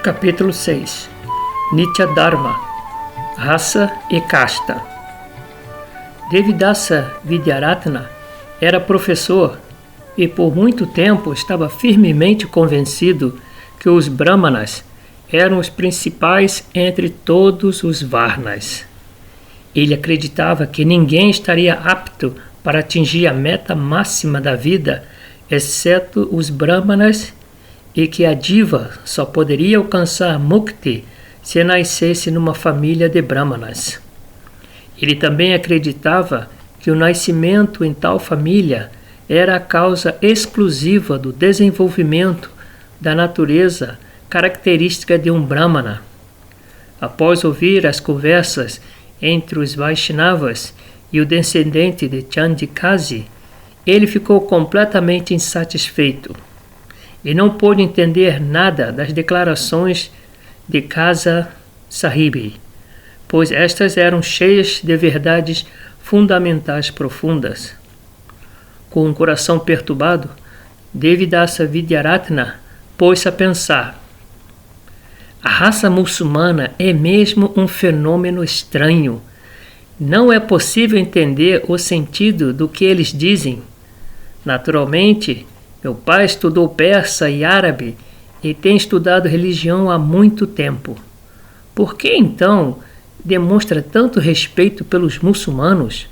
Capítulo 6. Nitya Dharma, Raça e Casta. Devidasa Vidyaratna era professor e por muito tempo estava firmemente convencido que os Brahmanas eram os principais entre todos os Varnas. Ele acreditava que ninguém estaria apto para atingir a meta máxima da vida, exceto os Brahmanas, e que a diva só poderia alcançar Mukti se nascesse numa família de Brahmanas. Ele também acreditava que o nascimento em tal família era a causa exclusiva do desenvolvimento da natureza característica de um Brahmana. Após ouvir as conversas entre os Vaishnavas e o descendente de Chandikazi, ele ficou completamente insatisfeito e não pôde entender nada das declarações de Kaza Sahib, pois estas eram cheias de verdades fundamentais profundas. Com um coração perturbado, Devidasa Vidyaratna pôs-se a pensar: a raça muçulmana é mesmo um fenômeno estranho. Não é possível entender o sentido do que eles dizem. Naturalmente, meu pai estudou persa e árabe e tem estudado religião há muito tempo. Por que, então, demonstra tanto respeito pelos muçulmanos?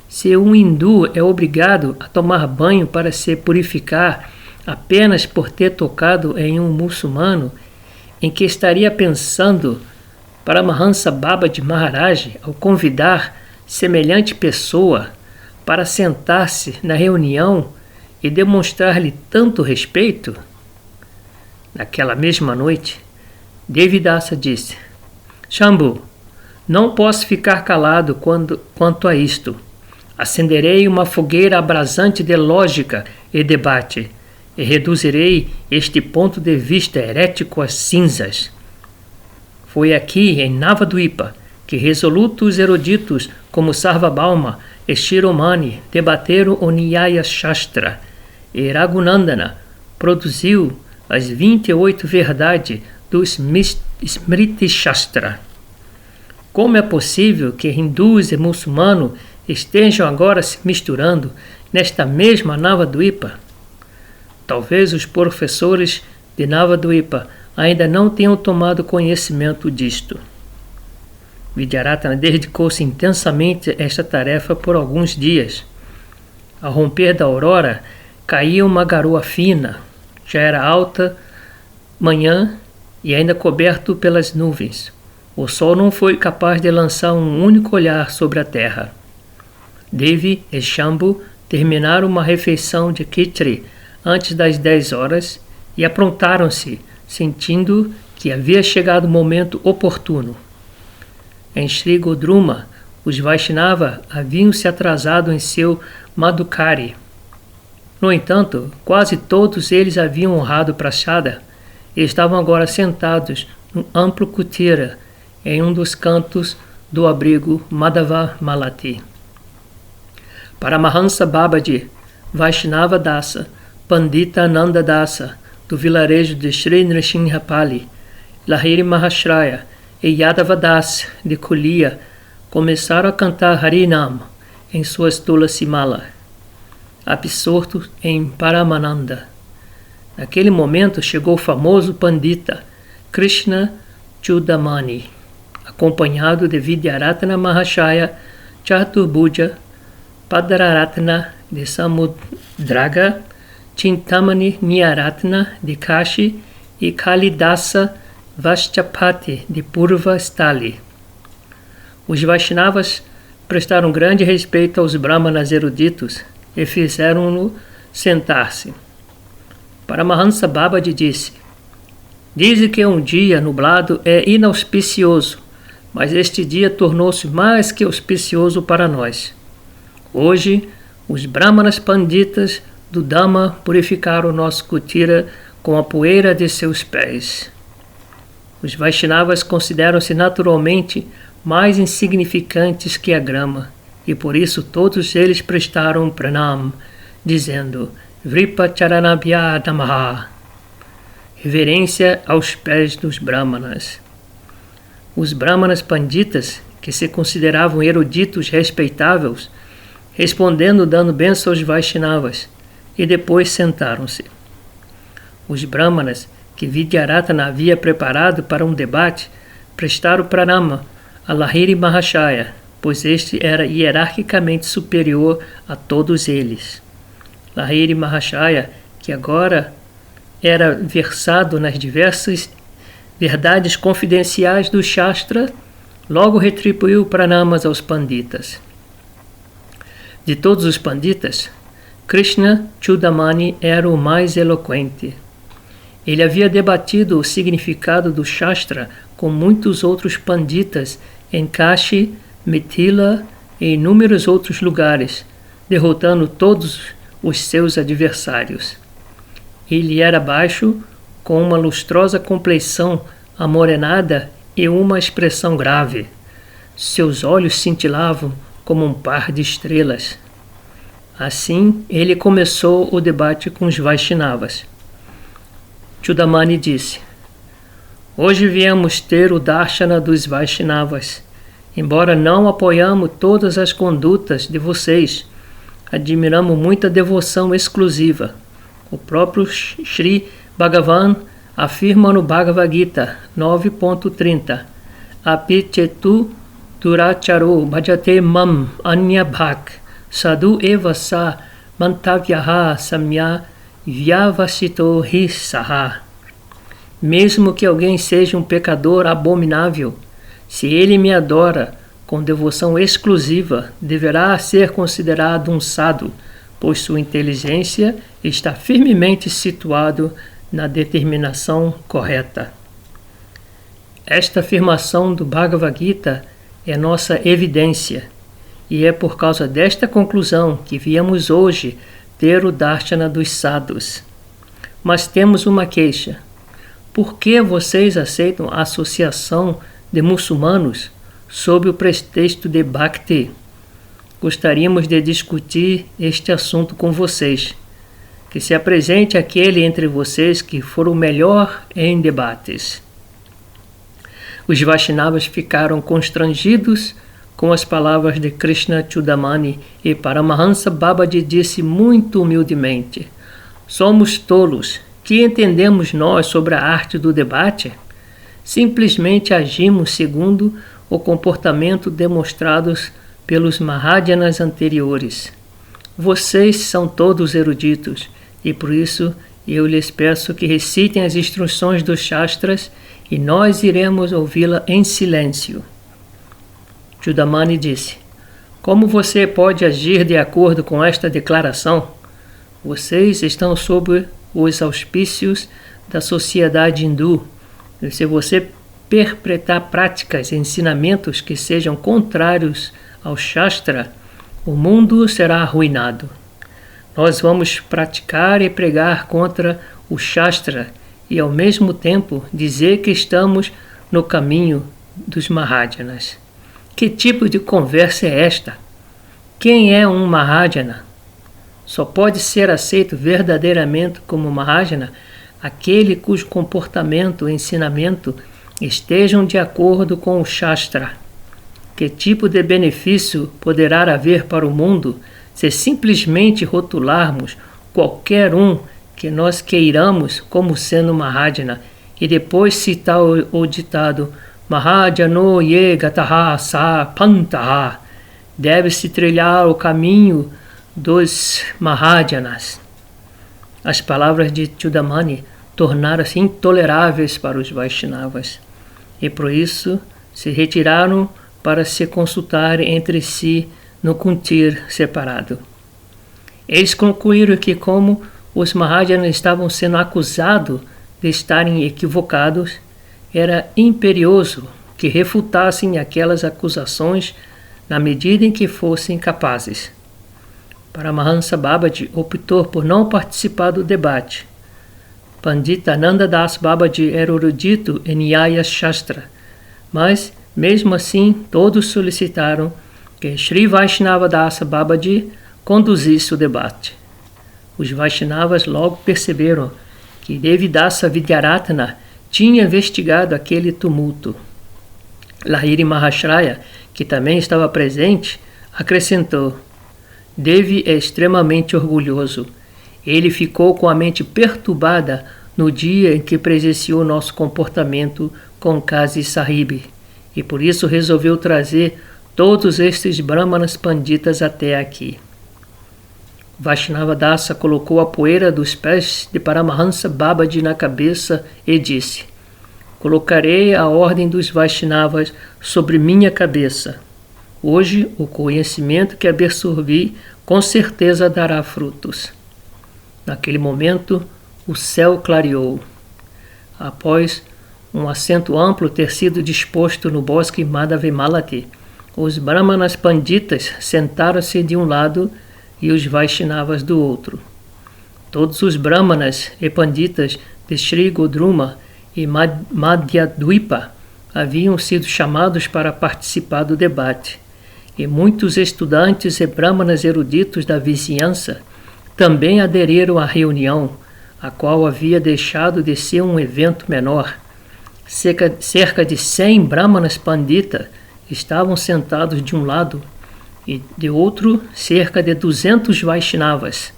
Se um hindu é obrigado a tomar banho para se purificar apenas por ter tocado em um muçulmano, em que estaria pensando Paramahansa Babaji Maharaj ao convidar semelhante pessoa para sentar-se na reunião e demonstrar-lhe tanto respeito? Naquela mesma noite, Devidasa disse: Shambhu, não posso ficar calado quanto a isto. Acenderei uma fogueira abrasante de lógica e debate e reduzirei este ponto de vista herético a cinzas. Foi aqui, em Navadvipa, que resolutos eruditos como Sarvabhauma e Shiromani debateram o Nyaya Shastra, e Raghunandana produziu as 28 verdades do Smriti Shastra. Como é possível que hindus e muçulmanos estejam agora se misturando nesta mesma Navadvipa? Talvez os professores de Navadvipa ainda não tenham tomado conhecimento disto. Vidyaratna dedicou-se intensamente a esta tarefa por alguns dias. Ao romper da aurora, caía uma garoa fina. Já era alta manhã e ainda coberto pelas nuvens. O sol não foi capaz de lançar um único olhar sobre a terra. Devi e Shambhu terminaram uma refeição de Khichdi antes das 10 horas e aprontaram-se, sentindo que havia chegado o momento oportuno. Em Sri Godruma, os Vaishnava haviam se atrasado em seu Madhukari. No entanto, quase todos eles haviam honrado Prasada e estavam agora sentados num amplo kutira em um dos cantos do abrigo Madhava Malati. Paramahansa Babaji, Vaishnava Dasa, Pandita Ananda Dasa, do vilarejo de Sri Nrsimhapali, Lahiri Mahashraya e Yadava Das, de Kulia, começaram a cantar Harinam em suas Tulasi Mala, absortos em Paramananda. Naquele momento chegou o famoso Pandita Krishna Chudamani, acompanhado de Vidyaratna Mahashaya, Chaturbhuja, Padararatna de Samudraga, Chintamani Niyaratna de Kashi e Kalidasa Vastyapati de Purva Stali. Os Vaishnavas prestaram grande respeito aos Brahmanas eruditos e fizeram-no sentar-se. Paramahansa Babaji disse: dizem que um dia nublado é inauspicioso, mas este dia tornou-se mais que auspicioso para nós. Hoje, os Brahmanas Panditas do Dhamma purificaram o nosso kutira com a poeira de seus pés. Os Vaishnavas consideram-se naturalmente mais insignificantes que a grama, e por isso todos eles prestaram pranam, dizendo Vripa Charanabhya Namaha. reverência aos pés dos Brahmanas. Os Brahmanas Panditas, que se consideravam eruditos respeitáveis, respondendo dando bênção aos Vaishnavas, e depois sentaram-se. Os Brahmanas, que Vidyaratana havia preparado para um debate, prestaram pranama a Lahiri Mahashaya, pois este era hierarquicamente superior a todos eles. Lahiri Mahashaya, que agora era versado nas diversas verdades confidenciais do Shastra, logo retribuiu pranamas aos Panditas. De todos os Panditas, Krishna Chudamani era o mais eloquente. Ele havia debatido o significado do Shastra com muitos outros Panditas em Kashi, Mithila e inúmeros outros lugares, derrotando todos os seus adversários. Ele era baixo, com uma lustrosa compleição amorenada e uma expressão grave. Seus olhos cintilavam como um par de estrelas. Assim, ele começou o debate com os Vaishnavas. Chudamani disse: Hoje viemos ter o Darshana dos Vaishnavas. Embora não apoiamos todas as condutas de vocês, admiramos muita devoção exclusiva. O próprio Sri Bhagavan afirma no Bhagavad Gita 9.30: Apichetu duracharo bhajate mam anyabhak sadhu eva sa mantavyaha samya vyavasito hi saha. Mesmo que alguém seja um pecador abominável, se ele me adora com devoção exclusiva, deverá ser considerado um sadhu, pois sua inteligência está firmemente situado na determinação correta. Esta afirmação do Bhagavad Gita é nossa evidência, e é por causa desta conclusão que viemos hoje ter o Darshana dos Sadhus. Mas temos uma queixa. Por que vocês aceitam a associação de muçulmanos sob o pretexto de Bhakti? Gostaríamos de discutir este assunto com vocês. Que se apresente aquele entre vocês que for o melhor em debates. Os Vaishnavas ficaram constrangidos com as palavras de Krishna Chudamani e Paramahansa Babaji disse muito humildemente: Somos tolos. Que entendemos nós sobre a arte do debate? Simplesmente agimos segundo o comportamento demonstrados pelos Mahajanas anteriores. Vocês são todos eruditos, e por isso eu lhes peço que recitem as instruções dos Shastras e nós iremos ouvi-la em silêncio. Chudamani disse: Como você pode agir de acordo com esta declaração? Vocês estão sob os auspícios da sociedade hindu. E se você perpetrar práticas e ensinamentos que sejam contrários ao Shastra, o mundo será arruinado. Nós vamos praticar e pregar contra o Shastra e ao mesmo tempo dizer que estamos no caminho dos Mahajanas. Que tipo de conversa é esta? Quem é um Mahajana? Só pode ser aceito verdadeiramente como Mahajana aquele cujo comportamento e ensinamento estejam de acordo com o Shastra. Que tipo de benefício poderá haver para o mundo se simplesmente rotularmos qualquer um que nós queiramos como sendo Mahajana e depois citar o ditado Mahajano ye gataha sa pantaha? Deve-se trilhar o caminho dos Mahajanas. As palavras de Chudamani tornaram-se intoleráveis para os Vaishnavas e por isso se retiraram para se consultarem entre si no kuntir separado. Eles concluíram que, como os Mahajanas estavam sendo acusados de estarem equivocados, era imperioso que refutassem aquelas acusações na medida em que fossem capazes. Paramahansa Babaji optou por não participar do debate. Pandita Nanda Das Babaji era erudito em Nyaya Shastra, mas, mesmo assim, todos solicitaram que Sri Vaishnava Dasa Babaji conduzisse o debate. Os Vaishnavas logo perceberam que Devidasa Vidyaratna tinha investigado aquele tumulto. Lahiri Maharashtra, que também estava presente, acrescentou: Devi é extremamente orgulhoso. Ele ficou com a mente perturbada no dia em que presenciou nosso comportamento com Kazi Sahib, e por isso resolveu trazer todos estes brahmanas panditas até aqui. Vaishnava Dasa colocou a poeira dos pés de Paramahansa Babaji na cabeça e disse: Colocarei a ordem dos Vaishnavas sobre minha cabeça. Hoje, o conhecimento que absorvi com certeza dará frutos. Naquele momento, o céu clareou. Após um assento amplo ter sido disposto no bosque Madhavimalati, os Brahmanas Panditas sentaram-se de um lado e os Vaishnavas do outro. Todos os Brahmanas e Panditas de Sri Godruma e Madhyadvipa haviam sido chamados para participar do debate, e muitos estudantes e Brahmanas eruditos da vizinhança também aderiram à reunião, a qual havia deixado de ser um evento menor. Cerca de 100 Brahmanas Pandita estavam sentados de um lado e de outro cerca de 200 Vaishnavas.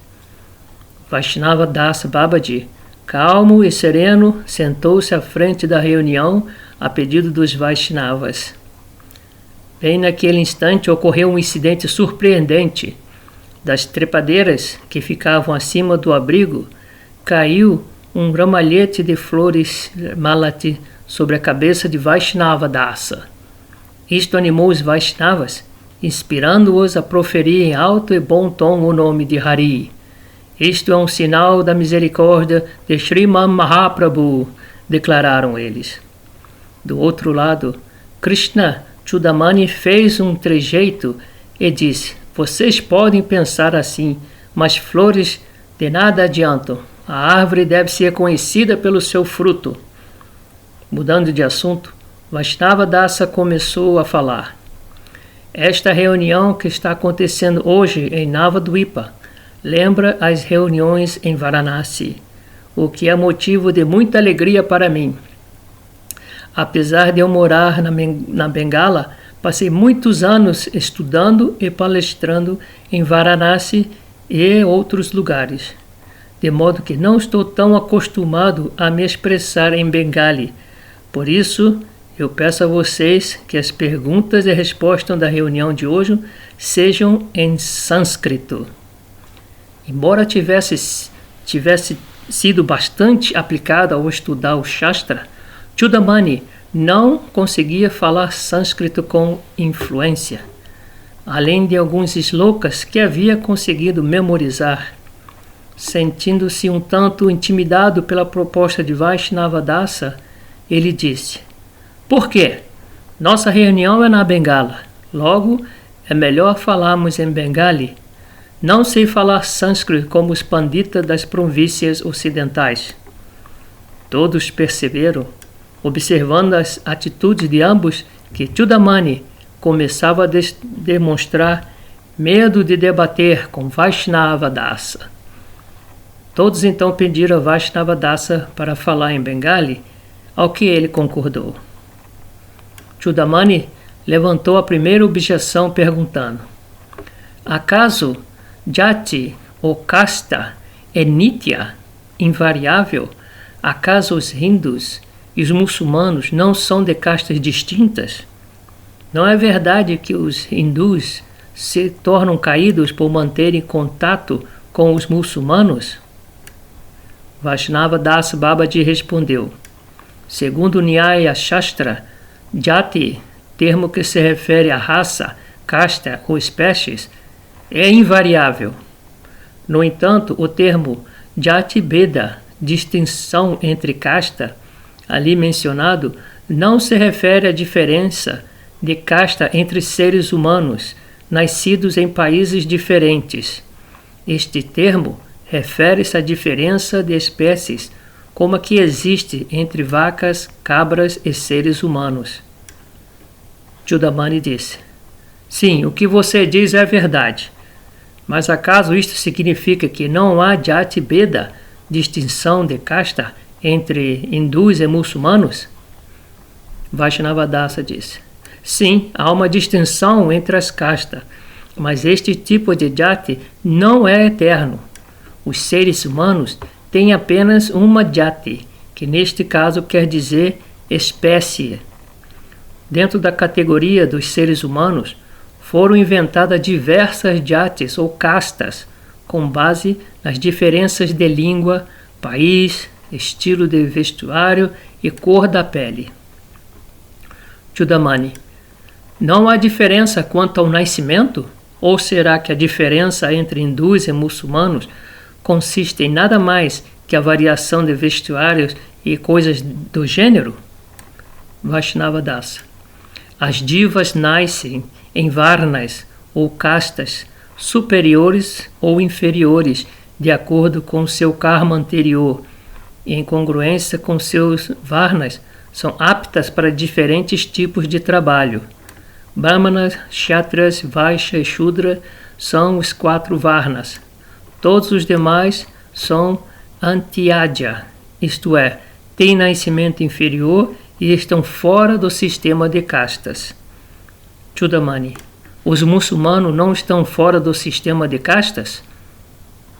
Vaishnava Das Babaji, calmo e sereno, sentou-se à frente da reunião a pedido dos Vaishnavas. Bem naquele instante ocorreu um incidente surpreendente. Das trepadeiras que ficavam acima do abrigo, caiu um ramalhete de flores malati sobre a cabeça de Vaishnava Dasa. Isto animou os Vaishnavas, inspirando-os a proferir em alto e bom tom o nome de Hari. Isto é um sinal da misericórdia de Sriman Mahaprabhu, declararam eles. Do outro lado, Krishna Chudamani fez um trejeito e disse: Vocês podem pensar assim, mas flores de nada adiantam. A árvore deve ser conhecida pelo seu fruto. Mudando de assunto, Vaishnava Dasa começou a falar. Esta reunião que está acontecendo hoje em Navadvipa lembra as reuniões em Varanasi, o que é motivo de muita alegria para mim. Apesar de eu morar na Bengala, passei muitos anos estudando e palestrando em Varanasi e outros lugares, de modo que não estou tão acostumado a me expressar em Bengali. Por isso, eu peço a vocês que as perguntas e respostas da reunião de hoje sejam em sânscrito. Embora tivesse sido bastante aplicado ao estudar o Shastra, Chudamani não conseguia falar sânscrito com influência, além de alguns slokas que havia conseguido memorizar. Sentindo-se um tanto intimidado pela proposta de Vaishnava Dasa, ele disse: Por quê? Nossa reunião é na Bengala, logo é melhor falarmos em Bengali. Não sei falar sânscrito como os panditas das províncias ocidentais. Todos perceberam, observando as atitudes de ambos, que Chudamani começava a demonstrar medo de debater com Vaishnava Dasa. Todos então pediram a Vaishnava Dasa para falar em Bengali, ao que ele concordou. Chudamani levantou a primeira objeção perguntando: Acaso Jati ou Kasta é nitya, invariável? Acaso os hindus e os muçulmanos não são de castas distintas? Não é verdade que os hindus se tornam caídos por manterem contato com os muçulmanos? Vaishnava Das Babaji respondeu: Segundo Nyaya Shastra, Jati, termo que se refere à raça, casta ou espécies, é invariável. No entanto, o termo Jati Beda, distinção entre casta, ali mencionado, não se refere à diferença de casta entre seres humanos nascidos em países diferentes. Este termo refere-se à diferença de espécies como a que existe entre vacas, cabras e seres humanos. Chudamani disse: Sim, o que você diz é verdade. Mas acaso isto significa que não há Jati Beda distinção de casta entre hindus e muçulmanos? Vaishnavadasa disse: sim, há uma distinção entre as castas, mas este tipo de jati não é eterno. Os seres humanos têm apenas uma jati, que neste caso quer dizer espécie. Dentro da categoria dos seres humanos, foram inventadas diversas jatis ou castas, com base nas diferenças de língua, país, estilo de vestuário e cor da pele. Chudamani: não há diferença quanto ao nascimento? Ou será que a diferença entre hindus e muçulmanos consiste em nada mais que a variação de vestuários e coisas do gênero? Vaishnavadasa: as divas nascem em varnas ou castas superiores ou inferiores, de acordo com seu karma anterior, e em congruência com seus varnas, são aptas para diferentes tipos de trabalho. Brahmanas, Kshatriyas, Vaishya e Shudra são os 4 varnas. Todos os demais são Antyadya, isto é, têm nascimento inferior e estão fora do sistema de castas. Chudamani: os muçulmanos não estão fora do sistema de castas?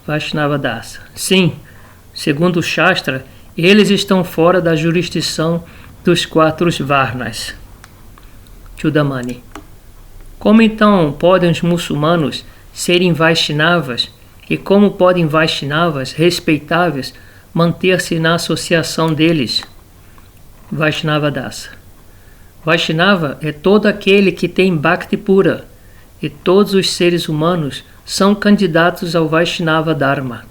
Vaishnavadasa: sim, segundo o Shastra, eles estão fora da jurisdição dos 4 varnas. Chudamani: como então podem os muçulmanos serem Vaishnavas e como podem Vaishnavas respeitáveis manter-se na associação deles? Vaishnavadasa: Vaishnava é todo aquele que tem Bhakti pura, e todos os seres humanos são candidatos ao Vaishnava Dharma.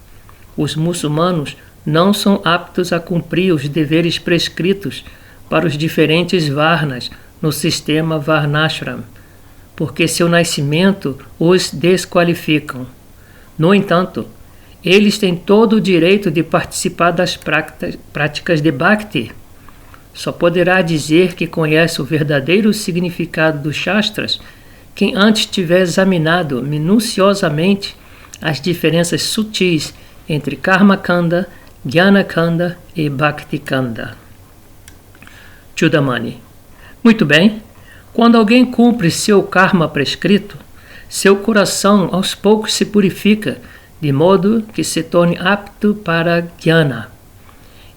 Os muçulmanos não são aptos a cumprir os deveres prescritos para os diferentes varnas no sistema Varnashram, porque seu nascimento os desqualificam. No entanto, eles têm todo o direito de participar das práticas de Bhakti. Só poderá dizer que conhece o verdadeiro significado dos Shastras quem antes tiver examinado minuciosamente as diferenças sutis entre Karma Kanda, Jnana Kanda e Bhakti Kanda. Chudamani: muito bem, quando alguém cumpre seu karma prescrito, seu coração aos poucos se purifica, de modo que se torne apto para Jnana.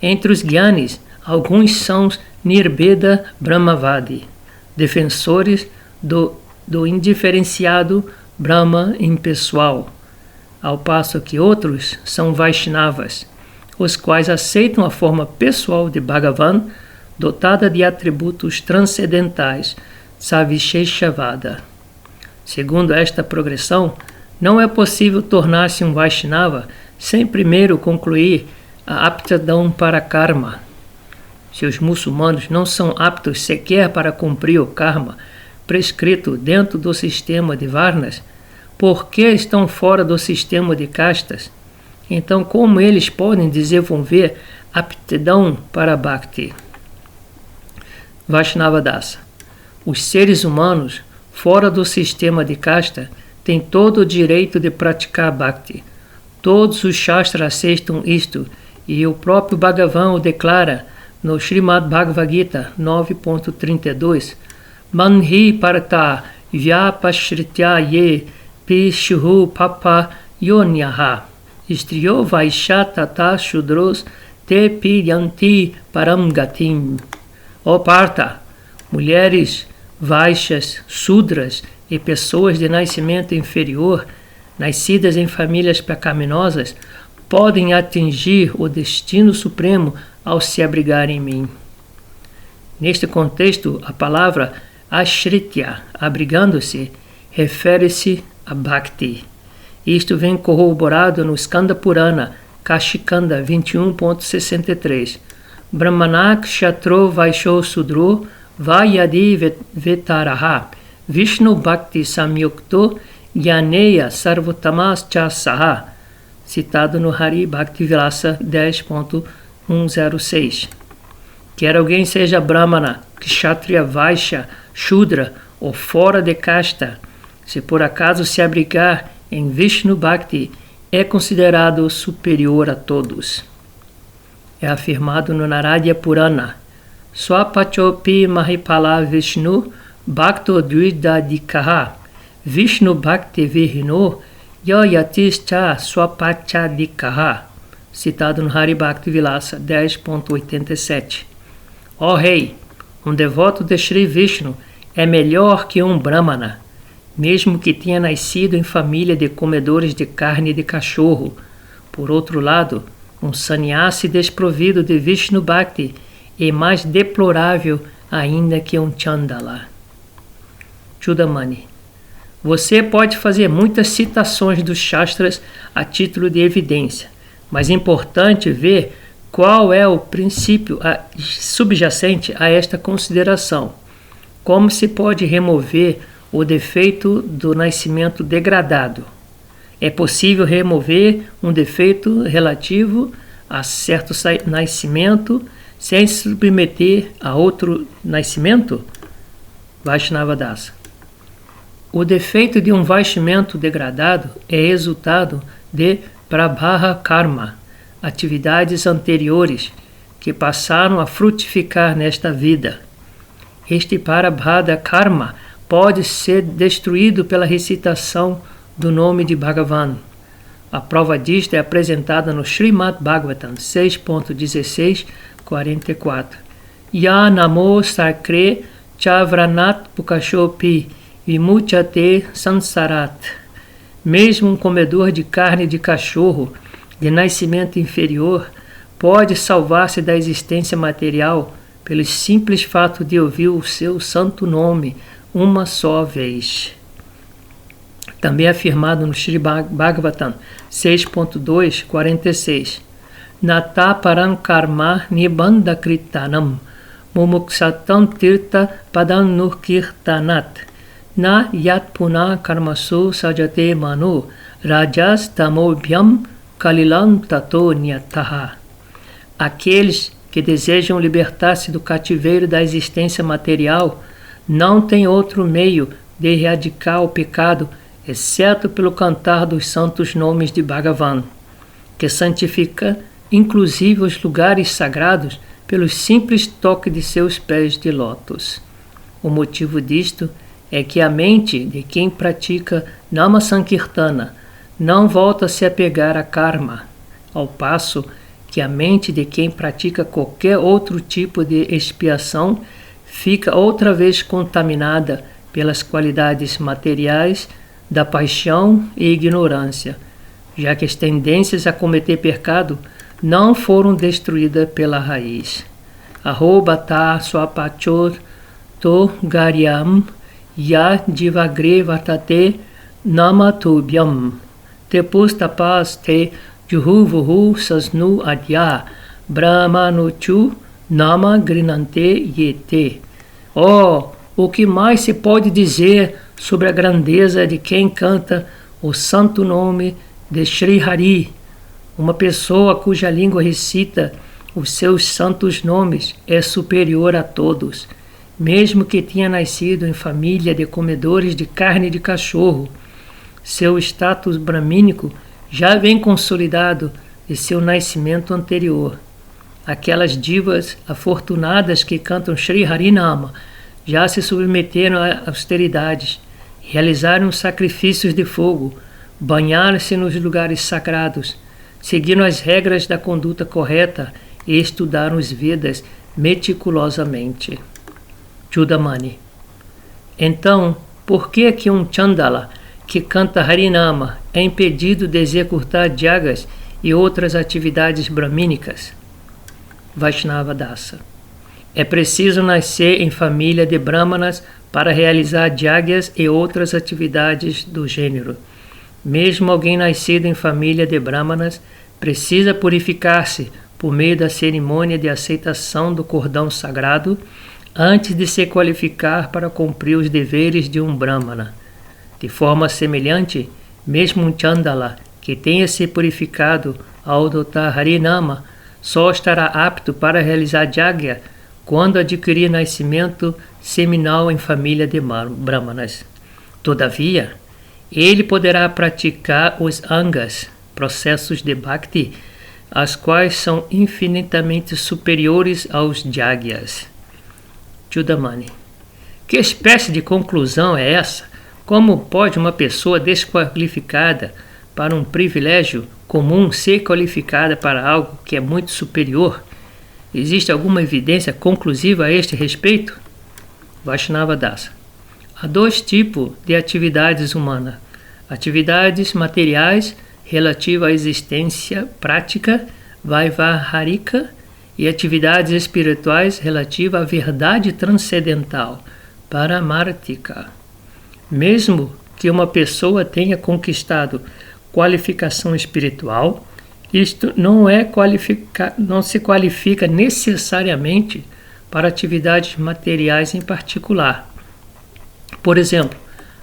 Entre os Jnanis, alguns são Nirbeda Brahmavadi, defensores do indiferenciado Brahma impessoal, ao passo que outros são Vaishnavas, os quais aceitam a forma pessoal de Bhagavan, dotada de atributos transcendentais, Savisheshavada. Segundo esta progressão, não é possível tornar-se um Vaishnava sem primeiro concluir a aptidão para karma. Se os muçulmanos não são aptos sequer para cumprir o karma prescrito dentro do sistema de varnas, por que estão fora do sistema de castas? Então, como eles podem desenvolver aptidão para Bhakti? Vaishnavadasa: os seres humanos, fora do sistema de casta, têm todo o direito de praticar Bhakti. Todos os Shastras aceitam isto, e o próprio Bhagavan o declara no Srimad Bhagavad Gita 9.32, Manhi parta vyapashritya ye pishuhu papa yonyaha istriyo vaishya tata shudros te piyanti param gatim. Ó Parta, mulheres, vaixas, sudras e pessoas de nascimento inferior, nascidas em famílias pecaminosas, podem atingir o destino supremo ao se abrigar em mim. Neste contexto, a palavra ashritya, abrigando-se, refere-se a Bhakti. Isto vem corroborado no Skanda Purana, Kashikanda 21.63. Brahmanak Kshatro Vaishyo Sudro Vayadi Vetaraha Vishnu Bhakti Samyukto Jnaneya Sarvotamas Chasaha, citado no Hari Bhaktivilasa 10.106. Quer alguém seja Brahmana, Kshatriya, Vaishya, Shudra ou fora de casta, se por acaso se abrigar em Vishnu Bhakti, é considerado superior a todos. é afirmado no Narada Purana. Swapachopi Mahipala Vishnu Bhakto Dvidadikaha Vishnu Bhakti Vihino Yayatischa Swapachadikaha, citado no Hari Bhakti Vilasa 10.87. Ó rei, um devoto de Shri Vishnu é melhor que um Brahmana, mesmo que tenha nascido em família de comedores de carne de cachorro. Por outro lado, um sannyasi desprovido de Vishnu Bhakti é mais deplorável ainda que um Chandala. Chudamani. Você pode fazer muitas citações dos Shastras a título de evidência, mas é importante ver qual é o princípio subjacente a esta consideração. Como se pode remover o defeito do nascimento degradado? É possível remover um defeito relativo a certo nascimento sem se submeter a outro nascimento? Vaishnava Dasa. O defeito de um vastimento degradado é resultado de prabha karma, atividades anteriores que passaram a frutificar nesta vida. Este prabha karma pode ser destruído pela recitação do nome de Bhagavan. A prova disto é apresentada no Srimad Bhagavatam 6.16.44. Ya namo sakre chavranat pukashopi vimuchate sansarat. Mesmo um comedor de carne de cachorro de nascimento inferior pode salvar-se da existência material pelo simples fato de ouvir o seu santo nome uma só vez. Também afirmado no Sri Bhagavatam 6.2.46. Nata param karma nibandha kritanam mumuksatam tirta padanurkirtanat na yat puna karmasu sajate manu rajas tamobhyam kalilam tato nyataha. Aqueles que desejam libertar-se do cativeiro da existência material não têm outro meio de erradicar o pecado exceto pelo cantar dos santos nomes de Bhagavan, que santifica inclusive os lugares sagrados pelo simples toque de seus pés de lótus. O motivo disto é que a mente de quem pratica Nama Sankirtana não volta a se apegar a karma, ao passo que a mente de quem pratica qualquer outro tipo de expiação fica outra vez contaminada pelas qualidades materiais da paixão e ignorância, já que as tendências a cometer pecado não foram destruídas pela raiz. Arrobata swapachor to garyam ya jivagre vatate namatubhyam tepustapas te juhuvuhu sasnu adya brahmanuchu nama grinante yete. O que mais se pode dizer sobre a grandeza de quem canta o santo nome de Shri Hari? Uma pessoa cuja língua recita os seus santos nomes é superior a todos, mesmo que tenha nascido em família de comedores de carne de cachorro. Seu status bramínico já vem consolidado de seu nascimento anterior. Aquelas divas afortunadas que cantam Shri Harinama já se submeteram a austeridades, realizaram sacrifícios de fogo, banharam-se nos lugares sagrados, seguiram as regras da conduta correta e estudaram os Vedas meticulosamente. Chudamani. Então, por que um Chandala que canta Harinama é impedido de executar Yagas e outras atividades bramínicas? Vaishnava Dasa. É preciso nascer em família de Brahmanas para realizar Yagas e outras atividades do gênero. Mesmo alguém nascido em família de Brahmanas precisa purificar-se por meio da cerimônia de aceitação do cordão sagrado antes de se qualificar para cumprir os deveres de um Brahmana. De forma semelhante, mesmo um Chandala que tenha se purificado ao adotar Harinama só estará apto para realizar Yagya quando adquirir nascimento seminal em família de Brahmanas. Todavia, ele poderá praticar os Angas, processos de Bhakti, as quais são infinitamente superiores aos Jagyas. Chudamani. Que espécie de conclusão é essa? Como pode uma pessoa desqualificada para um privilégio comum ser qualificada para algo que é muito superior? Existe alguma evidência conclusiva a este respeito? Vaishnava Dasa. Há dois tipos de atividades humanas. Atividades materiais relativas à existência prática, Vaivaharika, e atividades espirituais relativas à verdade transcendental, Paramartika. Mesmo que uma pessoa tenha conquistado qualificação espiritual, isto não se qualifica necessariamente para atividades materiais em particular. Por exemplo,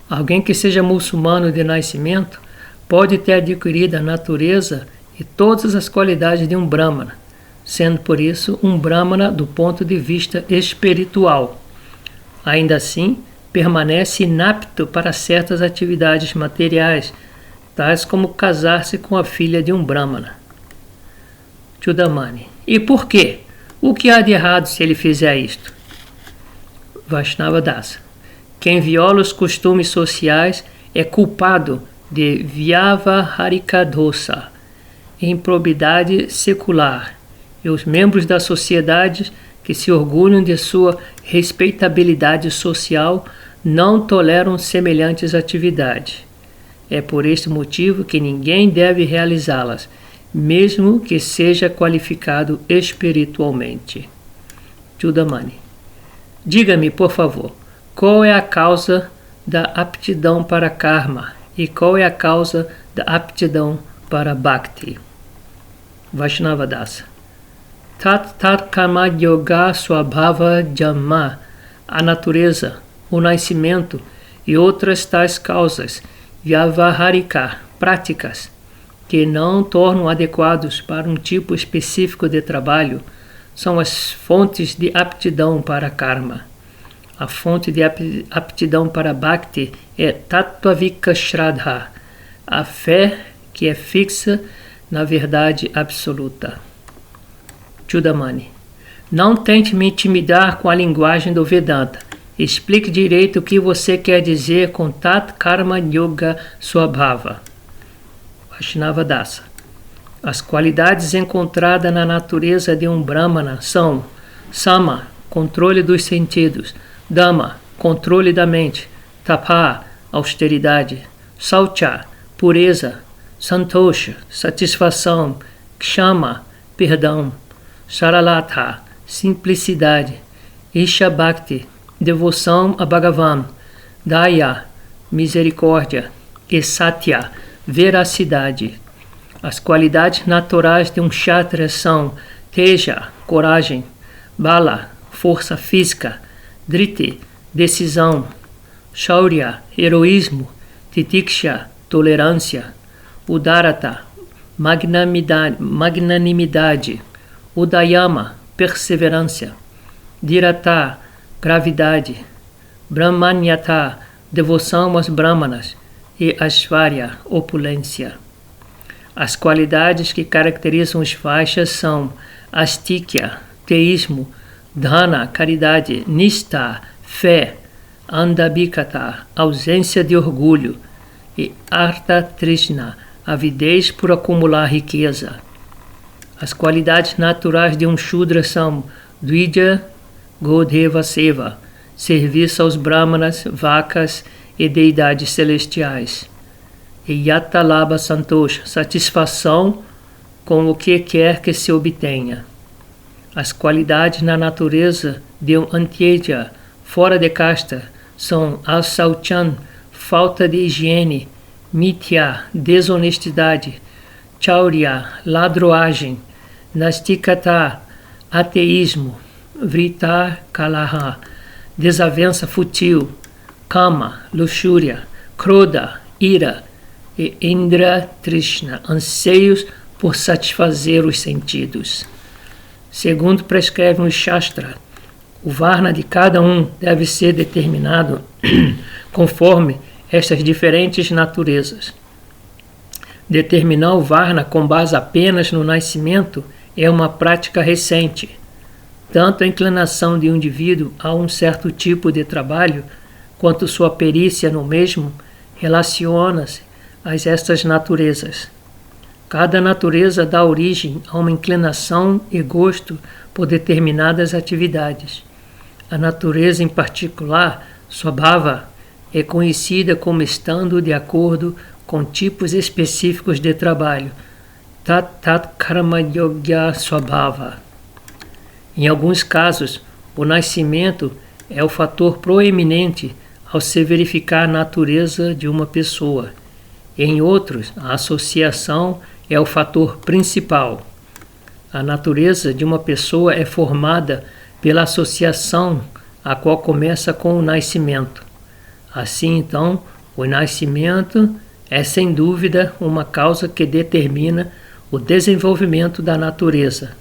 alguém que seja muçulmano de nascimento pode ter adquirido a natureza e todas as qualidades de um Brahmana, sendo por isso um Brahmana do ponto de vista espiritual. Ainda assim, permanece inapto para certas atividades materiais, tais como casar-se com a filha de um Brahmana. Chudamani. E por quê? O que há de errado se ele fizer isto? Vaishnava Dasa. Quem viola os costumes sociais é culpado de Vyavaharika dosa, improbidade secular, e os membros da sociedade que se orgulham de sua respeitabilidade social não toleram semelhantes atividades. É por este motivo que ninguém deve realizá-las, mesmo que seja qualificado espiritualmente. Chudamani. Diga-me, por favor, qual é a causa da aptidão para karma e qual é a causa da aptidão para bhakti? Vaishnava Dasa. Tat karma yoga swabhava jamma, a natureza, o nascimento e outras tais causas, vyavaharika, práticas, que não tornam adequados para um tipo específico de trabalho, são as fontes de aptidão para karma. A fonte de aptidão para bhakti é tattvavika shraddha, a fé que é fixa na verdade absoluta. Chudamani. Não tente me intimidar com a linguagem do Vedanta. Explique direito o que você quer dizer com Tat Karma Yoga Swabhava. Vaishnava Dasa. As qualidades encontradas na natureza de um Brahmana são Sama, controle dos sentidos, Dhamma, controle da mente, Tapa, austeridade, Saucha, pureza, Santosha, satisfação, Kshama, perdão, Saralatha, simplicidade, Isha Bhakti, devoção a Bhagavan, Daya, misericórdia, e Satya, veracidade. As qualidades naturais de um Kshatriya são Teja, coragem, Bala, força física, Driti, decisão, Shaurya, heroísmo, Titiksha, tolerância, Udarata, magnanimidade, Udayama, perseverança, Dhirata, gravidade, Brahmanyata, devoção aos Brahmanas, e Ashvarya, opulência. As qualidades que caracterizam os Vaishyas são Astikya, teísmo, Dhana, caridade, Nistha, fé, Andabhikata, ausência de orgulho, e Artha Trishna, avidez por acumular riqueza. As qualidades naturais de um Shudra são Dvija, Godheva Seva, serviço aos Brahmanas, vacas e deidades celestiais. E Yatalabha Santosha, satisfação com o que quer que se obtenha. As qualidades na natureza de um Antyeja, fora de casta, são Asauchan, falta de higiene, Mithya, desonestidade, Chaurya, ladroagem, Nastikata, ateísmo, Vrita Kalaha, desavença fútil, Kama, luxúria, Krodha, ira, e Indra Trishna, anseios por satisfazer os sentidos. Segundo prescrevem os Shastra, o Varna de cada um deve ser determinado conforme estas diferentes naturezas. Determinar o Varna com base apenas no nascimento é uma prática recente. Tanto a inclinação de um indivíduo a um certo tipo de trabalho, quanto sua perícia no mesmo, relaciona-se a estas naturezas. Cada natureza dá origem a uma inclinação e gosto por determinadas atividades. A natureza em particular, Swabhava, é conhecida como estando de acordo com tipos específicos de trabalho, Tat Karma Yogya Swabhava. Em alguns casos, o nascimento é o fator proeminente ao se verificar a natureza de uma pessoa. Em outros, a associação é o fator principal. A natureza de uma pessoa é formada pela associação, a qual começa com o nascimento. Assim, então, o nascimento é sem dúvida uma causa que determina o desenvolvimento da natureza.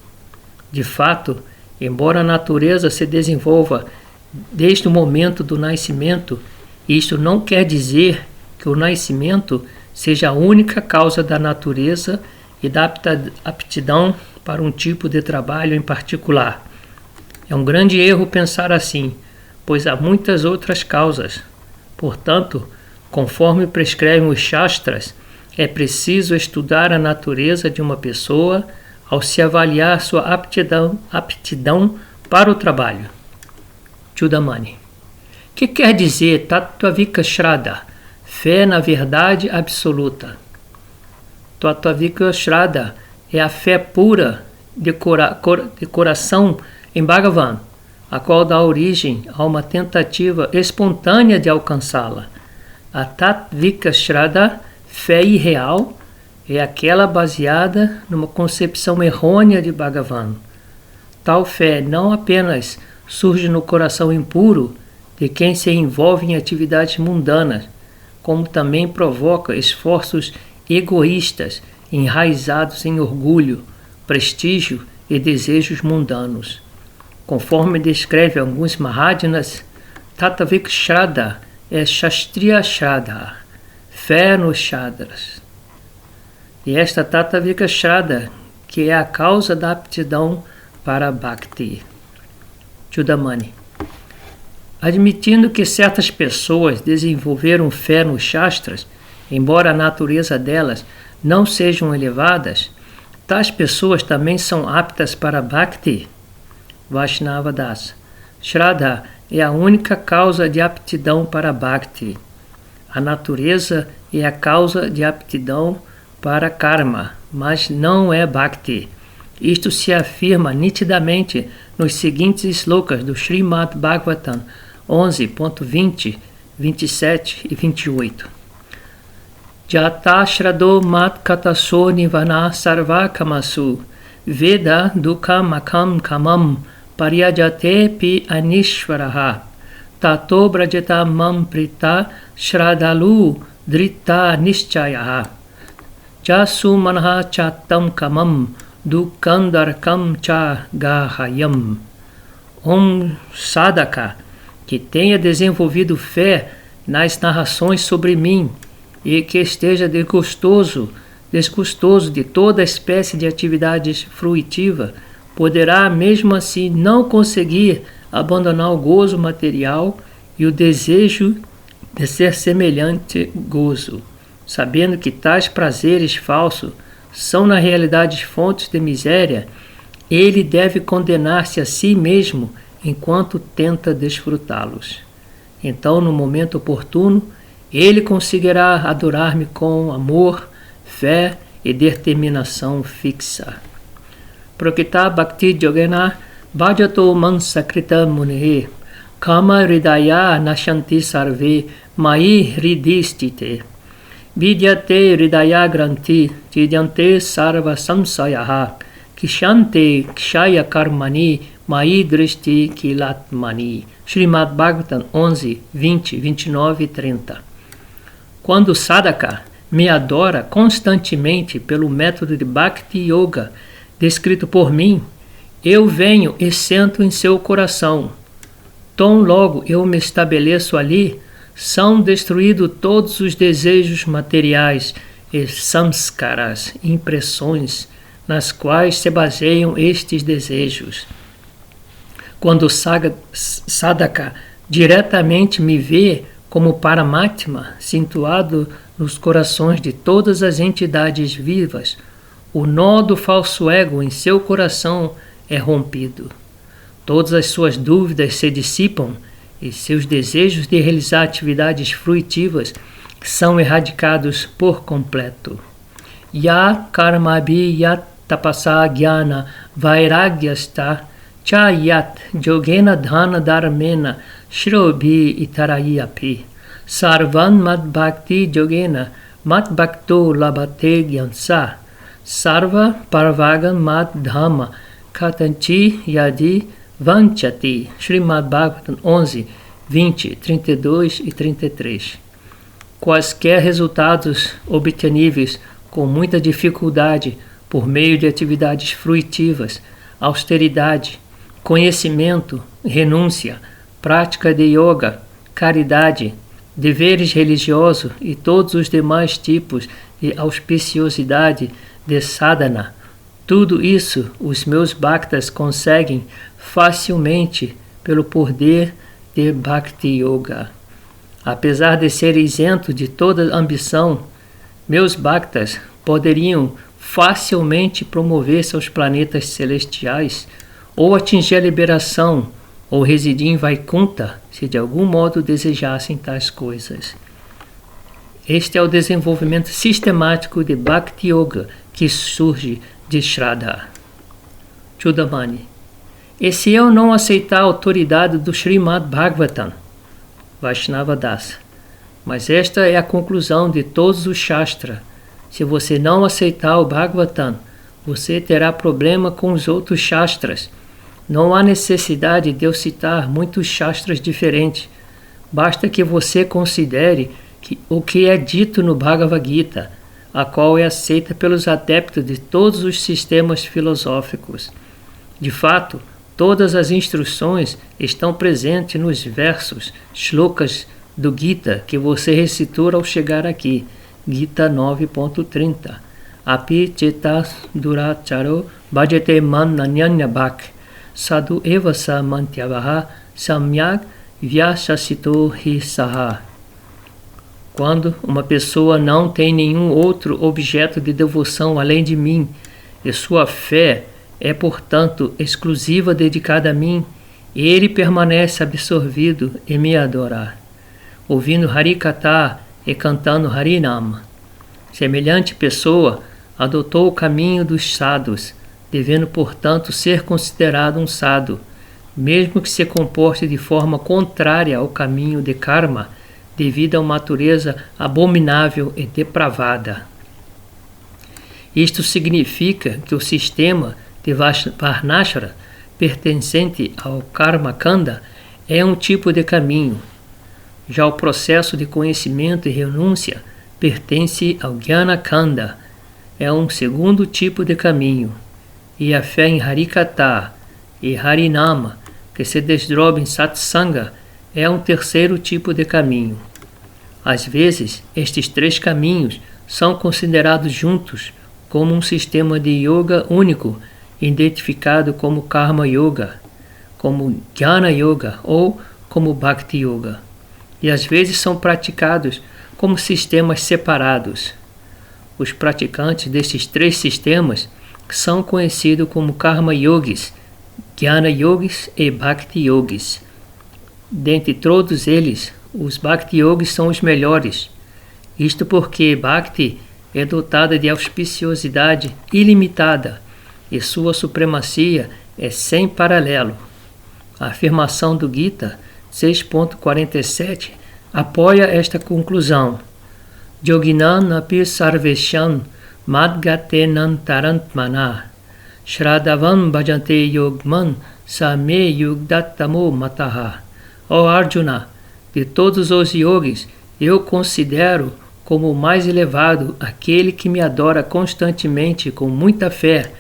De fato, embora a natureza se desenvolva desde o momento do nascimento, isto não quer dizer que o nascimento seja a única causa da natureza e da aptidão para um tipo de trabalho em particular. É um grande erro pensar assim, pois há muitas outras causas. Portanto, conforme prescrevem os Shastras, é preciso estudar a natureza de uma pessoa ao se avaliar sua aptidão para o trabalho. Chudamani. O que quer dizer Tattvika Shraddha? Fé na verdade absoluta. Tattvika Shraddha é a fé pura de coração em Bhagavan, a qual dá origem a uma tentativa espontânea de alcançá-la. A Tattvika Shraddha, fé irreal, é aquela baseada numa concepção errônea de Bhagavan. Tal fé não apenas surge no coração impuro de quem se envolve em atividades mundanas, como também provoca esforços egoístas enraizados em orgulho, prestígio e desejos mundanos. Conforme descreve alguns Mahajanas, Tattvika Shraddha é Shastriya Shraddha, fé nos Shadras. E esta Tattvika Shraddha, que é a causa da aptidão para Bhakti. Chudamani. Admitindo que certas pessoas desenvolveram fé nos Shastras, embora a natureza delas não sejam elevadas, tais pessoas também são aptas para Bhakti. Vaishnava Das. Shraddha é a única causa de aptidão para Bhakti. A natureza é a causa de aptidão para Karma, mas não é Bhakti. Isto se afirma nitidamente nos seguintes slokas do Srimad Bhagavatam 11.20, 27 e 28. Jata Shrado Mat Kataso Nivana Sarva Kamasu Veda Dukha Makam Kamam Paryajate Pi Anishvaraha Tato Brajata Mam Prita Shradalu Drita Nishchayaha Jasu Manha Chatam Kamam Dukandarkam Cha Gahayam. Sadhaka que tenha desenvolvido fé nas narrações sobre mim e que esteja desgostoso de toda espécie de atividade fruitiva, poderá mesmo assim não conseguir abandonar o gozo material e o desejo de ser semelhante gozo, sabendo que tais prazeres falsos são na realidade fontes de miséria. Ele deve condenar-se a si mesmo enquanto tenta desfrutá-los. Então, no momento oportuno, ele conseguirá adorar-me com amor, fé e determinação fixa. Prokita Bhakti Yogena Bhajato Mansakrita Munihe Kama Hridaya Nashanti Sarve Mai Hridistite Vidyate Hridaya Granti Chidyante Sarva Samsayaha Kishante Kshaya Karmani Mai Drishti Kilatmani. Srimad Bhagavatam 11, 20, 29 e 30. Quando o sadhaka me adora constantemente pelo método de Bhakti Yoga descrito por mim, eu venho e sento em seu coração. Tão logo eu me estabeleço ali, são destruídos todos os desejos materiais e samskaras, impressões, nas quais se baseiam estes desejos. Quando Sadaka diretamente me vê como Paramatma, situado nos corações de todas as entidades vivas, o nó do falso ego em seu coração é rompido. Todas as suas dúvidas se dissipam e seus desejos de realizar atividades fruitivas são erradicados por completo. Ya karmabhi yat tapasa jnana vairagyasta cha yat yogena dhana dharmena shrobhi itarayapi sarvan mad bhakti yogena mat bhakto labate gyansa sarva parvagan mad dhamma katanchi yadi vanchati. Srimad Bhagavatam 11, 20, 32 e 33. Quaisquer resultados obteníveis com muita dificuldade por meio de atividades fruitivas, austeridade, conhecimento, renúncia, prática de yoga, caridade, deveres religiosos e todos os demais tipos de auspiciosidade de sadhana, tudo isso os meus bhaktas conseguem facilmente pelo poder de Bhakti Yoga. Apesar de ser isento de toda ambição, meus bhaktas poderiam facilmente promover-se aos planetas celestiais, ou atingir a liberação, ou residir em Vaikunta, se de algum modo desejassem tais coisas. Este é o desenvolvimento sistemático de Bhakti Yoga que surge de Shraddha. Chudamani. E se eu não aceitar a autoridade do Srimad Bhagavatam? Vaishnava Dasa. Mas esta é a conclusão de todos os Shastras. Se você não aceitar o Bhagavatam, você terá problema com os outros Shastras. Não há necessidade de eu citar muitos Shastras diferentes. Basta que você considere o que é dito no Bhagavad Gita, a qual é aceita pelos adeptos de todos os sistemas filosóficos. De fato, todas as instruções estão presentes nos versos, shlokas do Gita que você recitou ao chegar aqui, Gita 9.30. Api chetas duracharo bhajate man nanyanya bhak sadhu evasa mantyavaha samyak vyasasito hi saha. Quando uma pessoa não tem nenhum outro objeto de devoção além de mim, e sua fé é, portanto, exclusiva dedicada a mim, ele permanece absorvido em me adorar, ouvindo Harikatha e cantando Harinama. Semelhante pessoa adotou o caminho dos sadhus, devendo, portanto, ser considerado um sadhu, mesmo que se comporte de forma contrária ao caminho de karma, devido a uma natureza abominável e depravada. Isto significa que o sistema de Varnashra, pertencente ao Karma Kanda, é um tipo de caminho. Já o processo de conhecimento e renúncia pertence ao Jnana Kanda, é um segundo tipo de caminho. E a fé em Harikatha e Harinama, que se desdobra em Satsanga, é um terceiro tipo de caminho. Às vezes, estes três caminhos são considerados juntos como um sistema de yoga único, identificado como Karma Yoga, como Jnana Yoga ou como Bhakti Yoga, e às vezes são praticados como sistemas separados. Os praticantes desses três sistemas são conhecidos como Karma Yogis, Jnana Yogis e Bhakti Yogis. Dentre todos eles, os Bhakti Yogis são os melhores. Isto porque Bhakti é dotada de auspiciosidade ilimitada e sua supremacia é sem paralelo. A afirmação do Gita 6.47 apoia esta conclusão. Yoginan api sarveshyan madgatenan tarantmana Shraddhavan bhajante yogman same yugdattamo mataha. Ó Arjuna, de todos os yogis, eu considero como o mais elevado aquele que me adora constantemente com muita fé,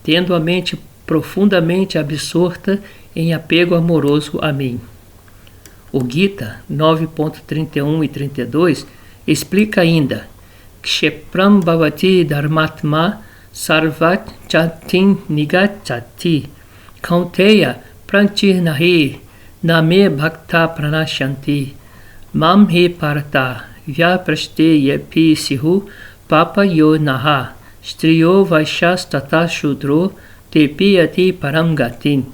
tendo a mente profundamente absorta em apego amoroso a mim. O Gita 9.31 e 32 explica ainda Kshepram bhavati dharmatma sarvat chatin nigachati. Kaunteya prantirnahi name bhakta pranashanti. Mam he parata vyapraste yepi sihu papa yo naha. Striyo vaishas tata shudro tepiyati paramgatin.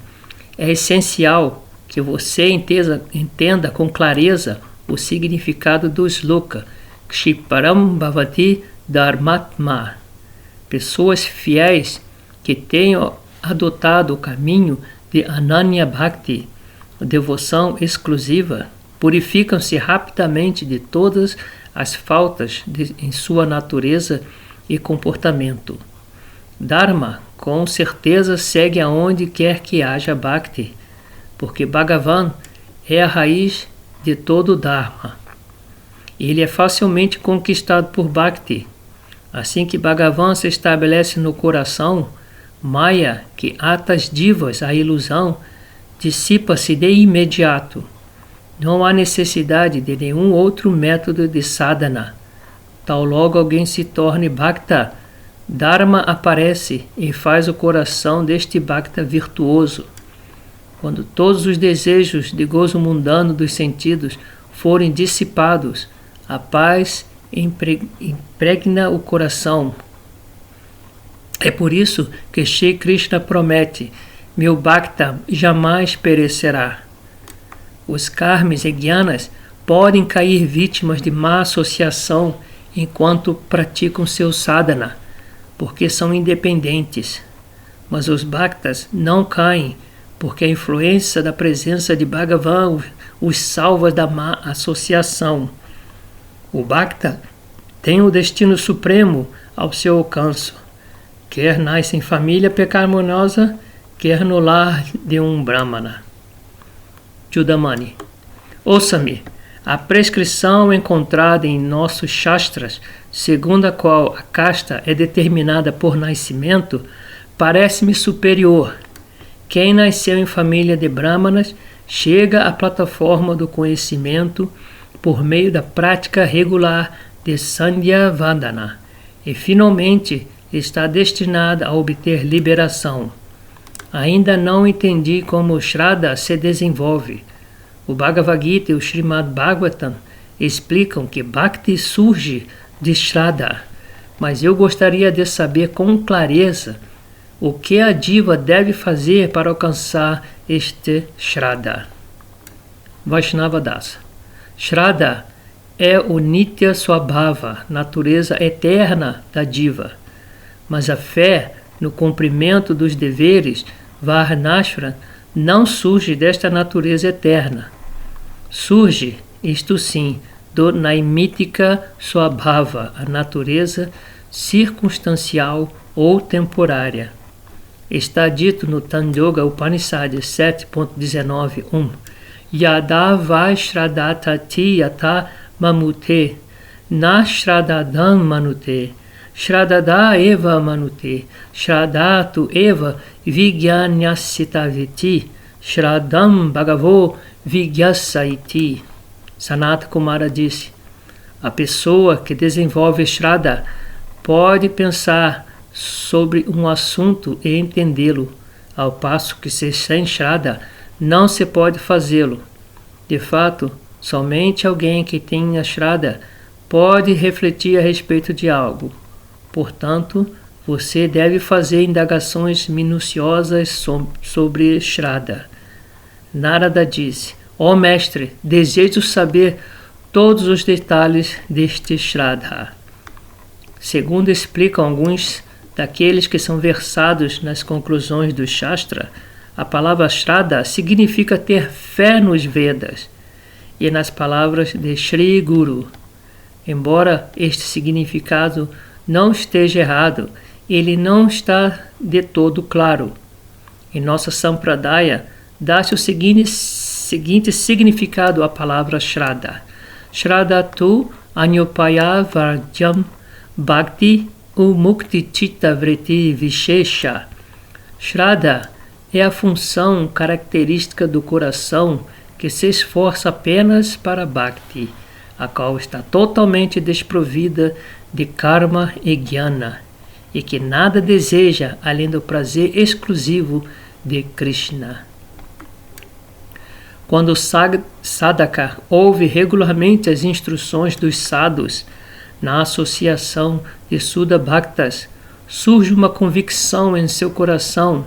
É essencial que você entenda com clareza o significado do sloka Kshiparam Bhavati Dharmatma. Pessoas fiéis que tenham adotado o caminho de Ananya Bhakti, devoção exclusiva, purificam-se rapidamente de todas as faltas em sua natureza e comportamento. Dharma, com certeza, segue aonde quer que haja Bhakti, porque Bhagavan é a raiz de todo o Dharma. Ele é facilmente conquistado por Bhakti. Assim que Bhagavan se estabelece no coração, Maya, que ata as divas à ilusão, dissipa-se de imediato. Não há necessidade de nenhum outro método de sadhana. Tal logo alguém se torne Bhakta, Dharma aparece e faz o coração deste Bhakta virtuoso. Quando todos os desejos de gozo mundano dos sentidos forem dissipados, a paz impregna o coração. É por isso que Shri Krishna promete: meu Bhakta jamais perecerá. Os karmis e gyanas podem cair vítimas de má associação enquanto praticam seu sadhana, porque são independentes. Mas os bhaktas não caem, porque a influência da presença de Bhagavan os salva da má associação. O bhakta tem o destino supremo ao seu alcance, quer nasce em família pecaminosa, quer no lar de um brahmana. Judamani. Ouça-me, a prescrição encontrada em nossos shastras, segundo a qual a casta é determinada por nascimento, parece-me superior. Quem nasceu em família de brahmanas chega à plataforma do conhecimento por meio da prática regular de Sandhya Vandana e finalmente está destinada a obter liberação. Ainda não entendi como o Shraddha se desenvolve. O Bhagavad Gita e o Srimad Bhagavatam explicam que Bhakti surge de Shraddha, mas eu gostaria de saber com clareza o que a diva deve fazer para alcançar este Shraddha. Vaishnava Dasa. Shraddha é o Nitya Swabhava, natureza eterna da diva, mas a fé no cumprimento dos deveres Varnashram não surge desta natureza eterna. Surge, isto sim, do Naimitika Swabhava, a natureza circunstancial ou temporária. Está dito no Tandyoga Upanishad 7.19.1 Yada Vaishradatati Yata Mamute Na Shradadam Manute Shradada Eva Manute Shradatu Eva Vigyanyasitaviti Shradam Bhagavo Vigyasaiti. Sanata Kumara disse: a pessoa que desenvolve Shraddha pode pensar sobre um assunto e entendê-lo, ao passo que sem Shraddha não se pode fazê-lo. De fato, somente alguém que tenha Shraddha pode refletir a respeito de algo. Portanto, você deve fazer indagações minuciosas sobre Shraddha. Narada disse: ó mestre, desejo saber todos os detalhes deste Shraddha. Segundo explicam alguns daqueles que são versados nas conclusões do Shastra, a palavra Shraddha significa ter fé nos Vedas e nas palavras de Shri Guru. Embora este significado não esteja errado, ele não está de todo claro. Em nossa Sampradaya, dá-se o seguinte significado à palavra Shraddha. Shraddha tu anyopaya varjam bhakti mukti chitta vritti vishesha. Shraddha é a função característica do coração que se esforça apenas para Bhakti, a qual está totalmente desprovida de karma e jnana, e que nada deseja além do prazer exclusivo de Krishna. Quando o sadhaka ouve regularmente as instruções dos sadhus na associação de Suddha Bhaktas, surge uma convicção em seu coração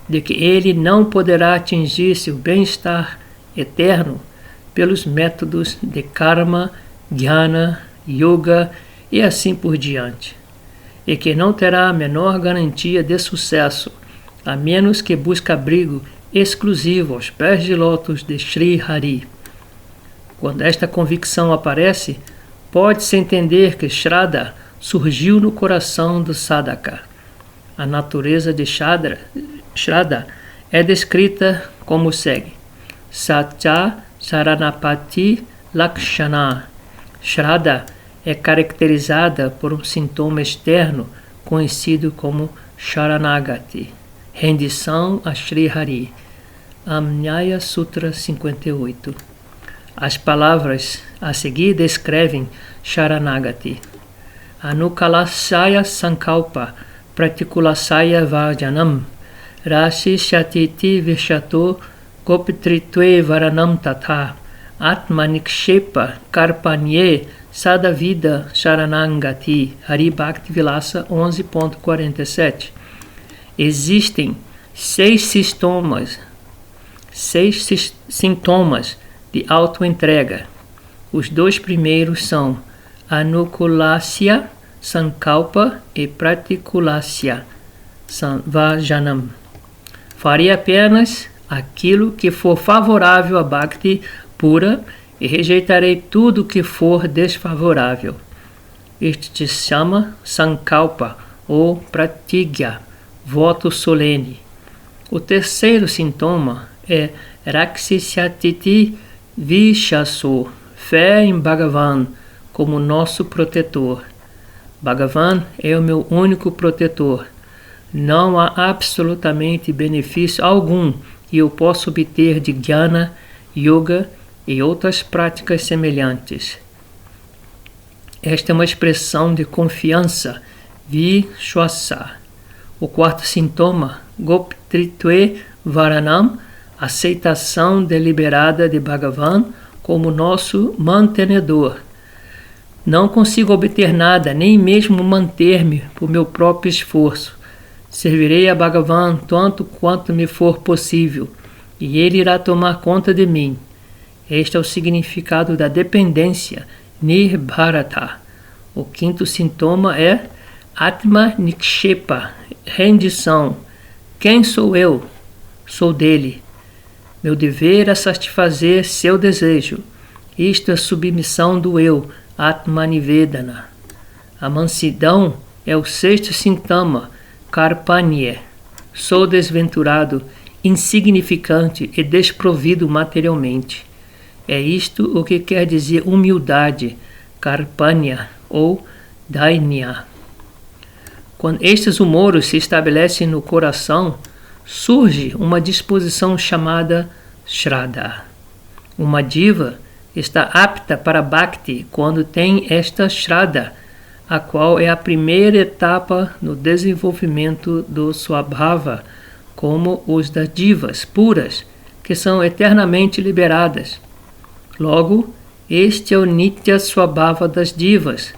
de que ele não poderá atingir seu bem-estar eterno pelos métodos de karma, jnana, yoga e assim por diante, e que não terá a menor garantia de sucesso, a menos que busque abrigo exclusivo aos pés de lótus de Sri Hari. Quando esta convicção aparece, pode-se entender que Shraddha surgiu no coração do sadhaka. A natureza de Shraddha é descrita como segue: Satya Saranapati Lakshana. Shraddha é caracterizada por um sintoma externo conhecido como Sharanagati, rendição a Sri Hari. Amnyaya Sutra 58. As palavras a seguir descrevem Sharanagati. Anukalasaya Sankalpa Pratikulasaya Vajanam Rashi Shatiti Vishato Gopitritve Varanam Tatha Atmanikshepa Karpanye Sadavida Sharanangati. Hari Bhakti Vilasa 11.47. Existem seis sintomas de autoentrega. Os dois primeiros são Anukulasya Sankalpa e Pratikulasya Vajanam. Farei apenas aquilo que for favorável a Bhakti pura e rejeitarei tudo que for desfavorável. Este se chama Sankalpa ou Pratigya, voto solene. O terceiro sintoma é Raksisyatiti Vishaso, fé em Bhagavan como nosso protetor. Bhagavan é o meu único protetor. Não há absolutamente benefício algum que eu possa obter de jnana, yoga e outras práticas semelhantes. Esta é uma expressão de confiança, vishwasa. O quarto sintoma, Goptritve Varanam, aceitação deliberada de Bhagavan como nosso mantenedor. Não consigo obter nada, nem mesmo manter-me por meu próprio esforço. Servirei a Bhagavan tanto quanto me for possível, e ele irá tomar conta de mim. Este é o significado da dependência, Nirbharata. O quinto sintoma é Atma Nikshepa, rendição. Quem sou eu? Sou dele. Meu dever é satisfazer seu desejo. Isto é submissão do eu, Atma Nivedana. A mansidão é o sexto sintoma, Karpanye. Sou desventurado, insignificante e desprovido materialmente. É isto o que quer dizer humildade, Karpanya ou Dainya. Quando estes humores se estabelecem no coração, surge uma disposição chamada Shraddha. Uma diva está apta para Bhakti quando tem esta Shraddha, a qual é a primeira etapa no desenvolvimento do Swabhava, como os das divas puras, que são eternamente liberadas. Logo, este é o Nitya Swabhava das divas,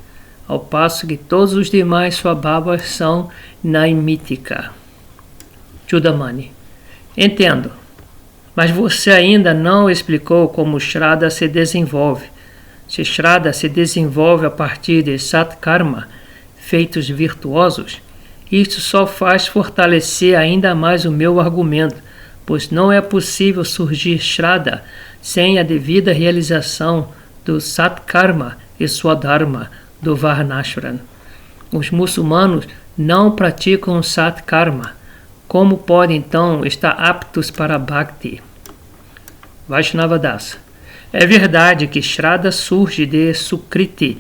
ao passo que todos os demais Swabhavas são Naimitika. Chudamani. Entendo, mas você ainda não explicou como Shraddha se desenvolve. Se Shraddha se desenvolve a partir de Satkarma, feitos virtuosos, isto só faz fortalecer ainda mais o meu argumento, pois não é possível surgir Shraddha sem a devida realização do Satkarma e Swadharma do Varnashram. Os muçulmanos não praticam Satkarma. Como podem então estar aptos para Bhakti? Vaishnavadasa. É verdade que Shraddha surge de Sukriti,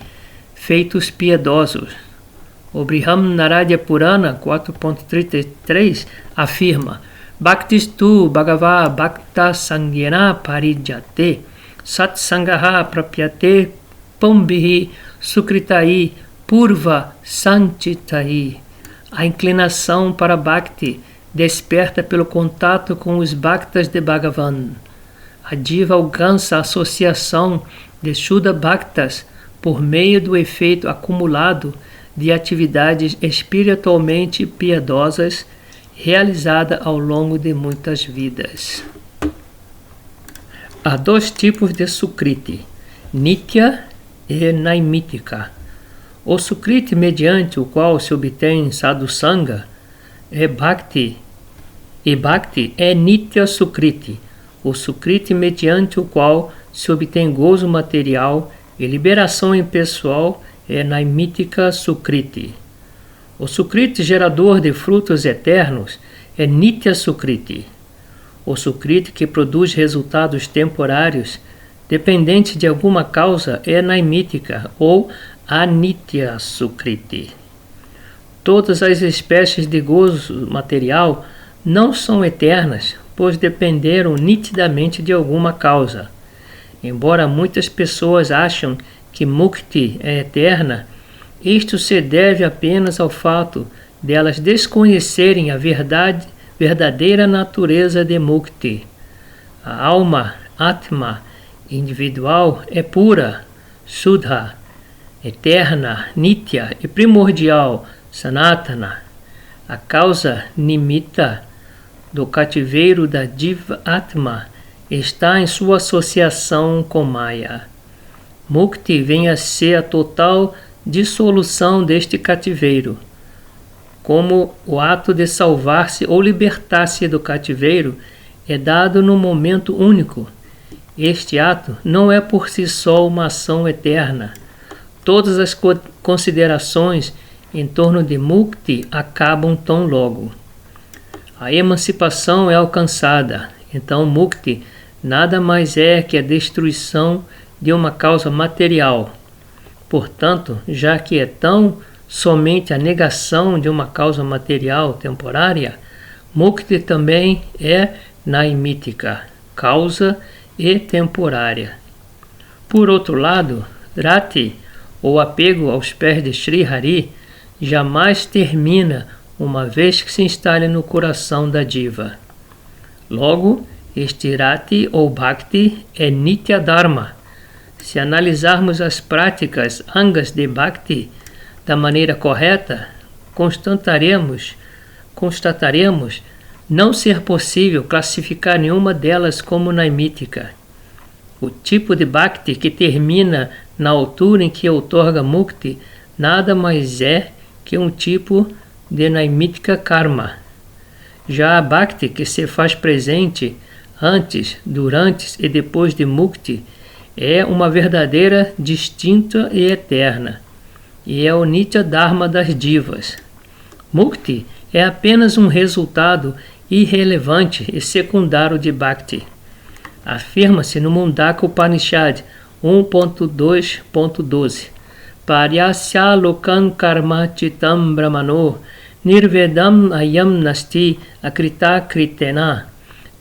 feitos piedosos. O Briham Naradya Purana 4.33 afirma: Bhaktistu Bhagava Bhakta Sangyena Parijate Satsangaha Prapyate Pambhi Sukritai Purva Sanchitai. A inclinação para Bhakti desperta pelo contato com os Bhaktas de Bhagavan. A diva alcança a associação de Shuddha Bhaktas por meio do efeito acumulado de atividades espiritualmente piedosas realizada ao longo de muitas vidas. Há dois tipos de Sukriti, Nitya e Naimitika. O Sukriti mediante o qual se obtém Sadhusanga é Bhakti, e Bhakti é Nitya Sukriti, o Sukriti mediante o qual se obtém gozo material e liberação impessoal é Naimitika Sukriti. O Sukriti gerador de frutos eternos é Nitya Sukriti. O Sukriti que produz resultados temporários dependentes de alguma causa é Naimitika ou Anitya Sukriti. Todas as espécies de gozo material não são eternas, pois dependeram nitidamente de alguma causa. Embora muitas pessoas acham que Mukti é eterna, isto se deve apenas ao fato de elas desconhecerem a verdadeira natureza de Mukti. A alma, Atma, individual é pura, Shuddha, eterna, Nitya e primordial, Sanatana. A causa nimitta do cativeiro da Diva Atma está em sua associação com Maya. Mukti vem a ser a total dissolução deste cativeiro. Como o ato de salvar-se ou libertar-se do cativeiro é dado num momento único, este ato não é por si só uma ação eterna. Todas as considerações em torno de Mukti acabam tão logo. A emancipação é alcançada, então Mukti nada mais é que a destruição de uma causa material. Portanto, já que é tão somente a negação de uma causa material temporária, Mukti também é Naimitika, causa e temporária. Por outro lado, Rati, ou apego aos pés de Sri Hari, jamais termina uma vez que se instale no coração da diva. Logo, este Rati ou Bhakti é Nitya Dharma. Se analisarmos as práticas angas de Bhakti da maneira correta, constataremos não ser possível classificar nenhuma delas como naimítica. O tipo de Bhakti que termina na altura em que outorga Mukti nada mais é que um tipo de naimítica karma. Já a Bhakti que se faz presente antes, durante e depois de Mukti é uma verdadeira, distinta e eterna, e é o Nitya Dharma das divas. Mukti é apenas um resultado irrelevante e secundário de Bhakti. Afirma-se no Mundaka Upanishad 1.2.12 Paryasya lokan karma chitam brahmano nirvedam ayam nasti akrita kritena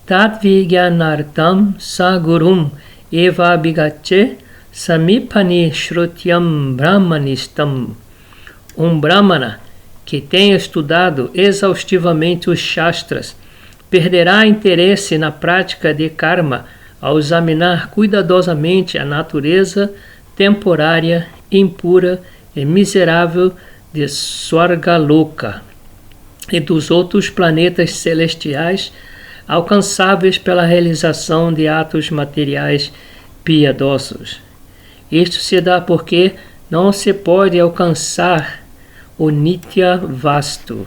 tat vigyanartam sagurum eva bigache samipani shrutyam brahmanistam. Um brahmana que tenha estudado exaustivamente os Shastras perderá interesse na prática de karma ao examinar cuidadosamente a natureza temporária, impura e miserável de Swargaloka e dos outros planetas celestiais alcançáveis pela realização de atos materiais piedosos. Isto se dá porque não se pode alcançar o Nitya Vastu,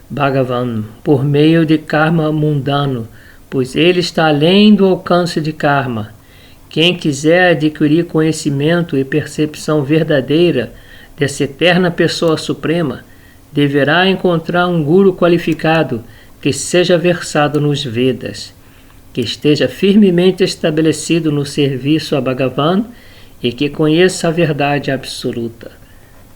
Bhagavan, por meio de karma mundano, pois ele está além do alcance de karma. Quem quiser adquirir conhecimento e percepção verdadeira dessa eterna pessoa suprema, deverá encontrar um guru qualificado que seja versado nos Vedas, que esteja firmemente estabelecido no serviço a Bhagavan e que conheça a verdade absoluta.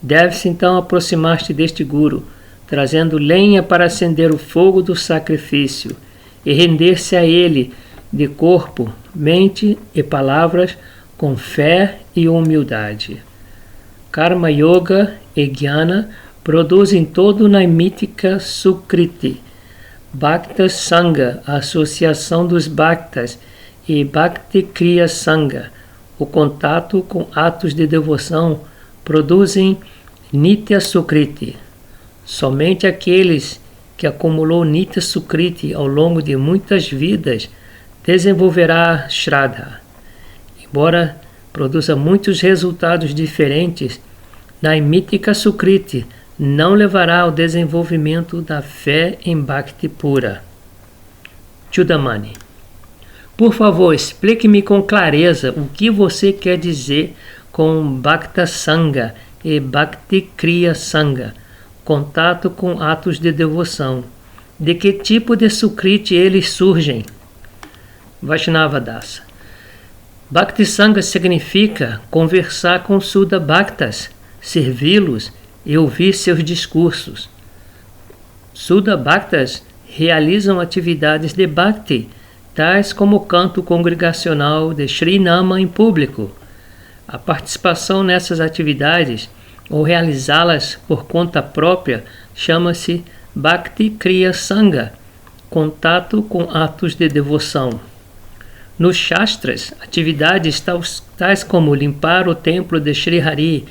Deve-se então aproximar-se deste guru, trazendo lenha para acender o fogo do sacrifício e render-se a ele de corpo, mente e palavras com fé e humildade. Karma Yoga e Jnana produzem todo Naimitika Sukriti. Bhakta Sangha, a associação dos Bhaktas, e Bhakti Kriya Sangha, o contato com atos de devoção, produzem Nitya Sukriti. Somente aqueles que acumulou Nitya Sukriti ao longo de muitas vidas desenvolverá Shraddha. Embora produza muitos resultados diferentes, Naimitika Sukriti não levará ao desenvolvimento da fé em Bhakti pura. Chudamani. Por favor, explique-me com clareza o que você quer dizer com Bhakta Sangha e Bhakti Kriya Sangha, contato com atos de devoção. De que tipo de Sukriti eles surgem? Vaishnava Dasa. Bhakti Sangha significa conversar com Suddha Bhaktas, servi-los e ouvir seus discursos. Suddha Bhaktas realizam atividades de Bhakti, tais como o canto congregacional de Sri Nama em público. A participação nessas atividades, ou realizá-las por conta própria, chama-se Bhakti Kriya Sangha, contato com atos de devoção. Nos Shastras, atividades tais como limpar o templo de Sri Hari,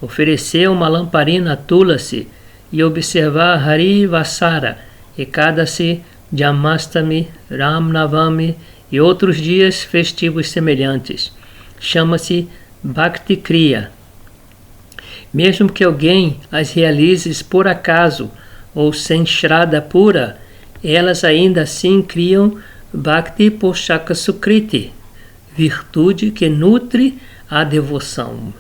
oferecer uma lamparina a Tulasi e observar Hari Vasara, Ekadasi, Jamastami, Ram Navami e outros dias festivos semelhantes. Chama-se Bhakti Kriya. Mesmo que alguém as realize por acaso ou sem Shraddha pura, elas ainda assim criam Bhakti Poshaka Sukriti, virtude que nutre a devoção.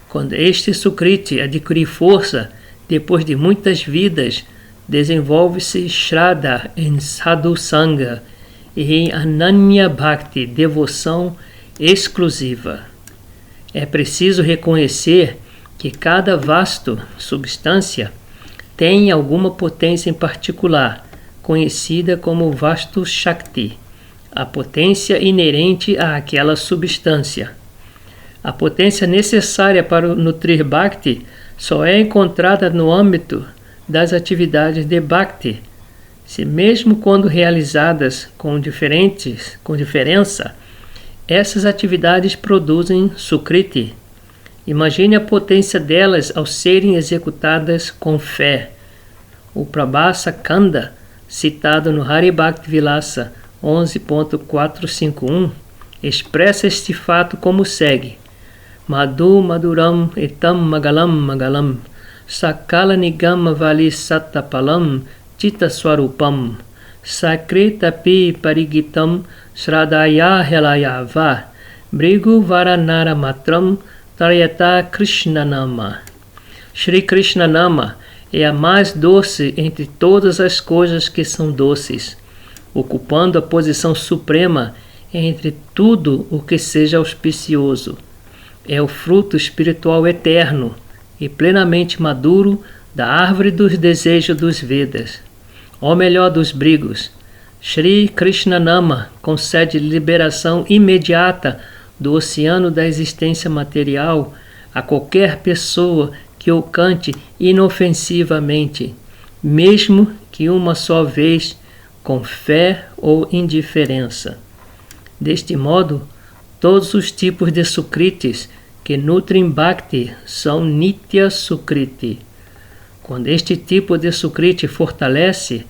Quando este Sukriti adquire força, depois de muitas vidas, desenvolve-se Shraddha em Sadhu Sangha e em Ananya Bhakti, devoção exclusiva. É preciso reconhecer que cada vasto substância tem alguma potência em particular, conhecida como Vastu Shakti, a potência inerente àquela substância. A potência necessária para nutrir Bhakti só é encontrada no âmbito das atividades de Bhakti. Se mesmo quando realizadas com diferença, essas atividades produzem Sukriti. Imagine a potência delas ao serem executadas com fé. O Prabhasa Kanda, citado no Hari Bhakti Vilasa 11.451, expressa este fato como segue: Madhu Maduram Etam Magalam Magalam Sakala Nigama Vali Sattapalam Chitta Swarupam Sakritapi Parigitam Shradaya Helayava Brigu Varanara Matram Taryata Krishnanama. Shri Krishnanama é a mais doce entre todas as coisas que são doces, ocupando a posição suprema entre tudo o que seja auspicioso. É o fruto espiritual eterno e plenamente maduro da árvore dos desejos dos Vedas. Ó melhor dos brigos, Shri Krishnanama concede liberação imediata do oceano da existência material a qualquer pessoa que o cante inofensivamente, mesmo que uma só vez, com fé ou indiferença. Deste modo, todos os tipos de Sukritis que nutrem Bhakti são Nitya Sukriti. Quando este tipo de Sukriti fortalece,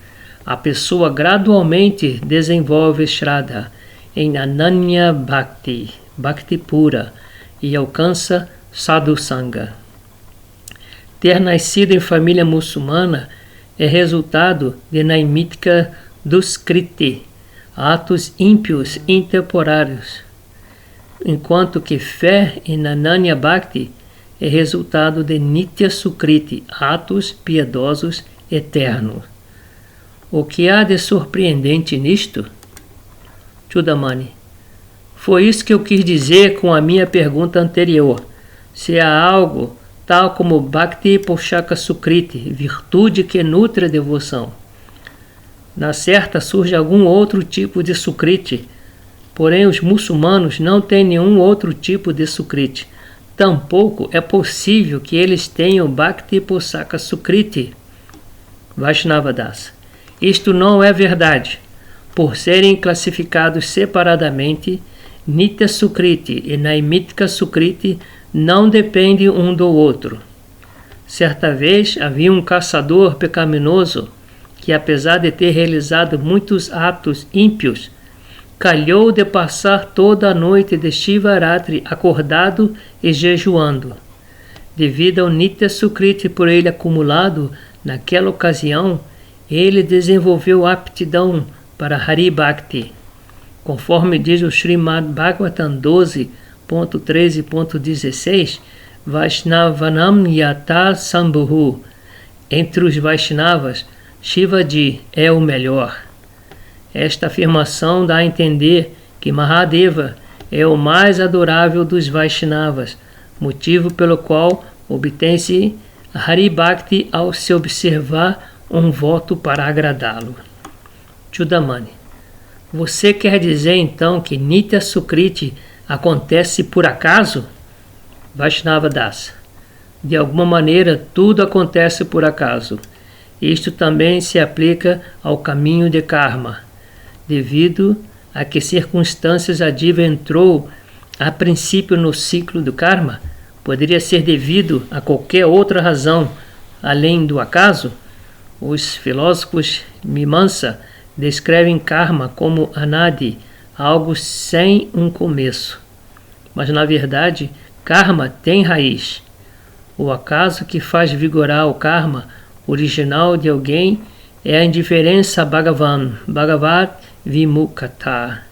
a pessoa gradualmente desenvolve Shraddha em Ananya Bhakti, Bhakti pura, e alcança Sadhu Sangha. Ter nascido em família muçulmana é resultado de Naimitika Duskriti, atos ímpios intemporários, enquanto que fé em Ananya Bhakti é resultado de Nitya Sukriti, atos piedosos eternos. O que há de surpreendente nisto? Chudamani. Foi isso que eu quis dizer com a minha pergunta anterior. Se há algo tal como Bhakti Poshaka Sukriti, virtude que nutre a devoção. Na certa surge algum outro tipo de Sukriti, Porém, os muçulmanos não têm nenhum outro tipo de Sukriti. Tampouco é possível que eles tenham Bhakti Pusaka Sukriti. Vaishnava Das. Isto não é verdade. Por serem classificados separadamente, Nitya Sukriti e Naimitika Sukriti não dependem um do outro. Certa vez havia um caçador pecaminoso que, apesar de ter realizado muitos atos ímpios, calhou de passar toda a noite de Shivaratri acordado e jejuando. Devido ao Nitya Sukriti por ele acumulado naquela ocasião, ele desenvolveu aptidão para Hari Bhakti. Conforme diz o Srimad Bhagavatam 12.13.16, Vaishnavanam Yata Sambhu. Entre os Vaishnavas, Shivaji é o melhor. Esta afirmação dá a entender que Mahadeva é o mais adorável dos Vaishnavas, motivo pelo qual obtém-se Hari Bhakti ao se observar um voto para agradá-lo. Chudamani. Você quer dizer então que Nitya Sukriti acontece por acaso? Vaishnava Das. De alguma maneira, tudo acontece por acaso. Isto também se aplica ao caminho de karma. Devido a que circunstâncias a diva entrou a princípio no ciclo do karma, poderia ser devido a qualquer outra razão além do acaso. Os filósofos Mimamsa descrevem karma como anadi, algo sem um começo. Mas na verdade, karma tem raiz. O acaso que faz vigorar o karma original de alguém é a indiferença a Bhagavan, Bhagavat Vimukata.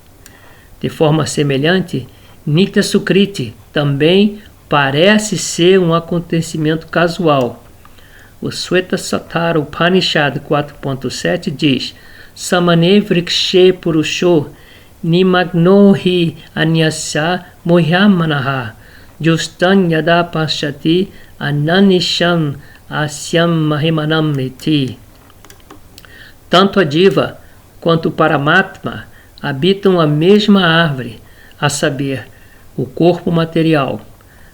De forma semelhante, Nitya Sukriti também parece ser um acontecimento casual. O Shweta-satara Upanishad 4.7 diz: Samane vrikshe purusho nimagno hi anyasya mohyamanaha justan yada pasyati ananisham asyam mahimanam iti. Tanto a diva quanto o Paramatma habitam a mesma árvore, a saber, o corpo material.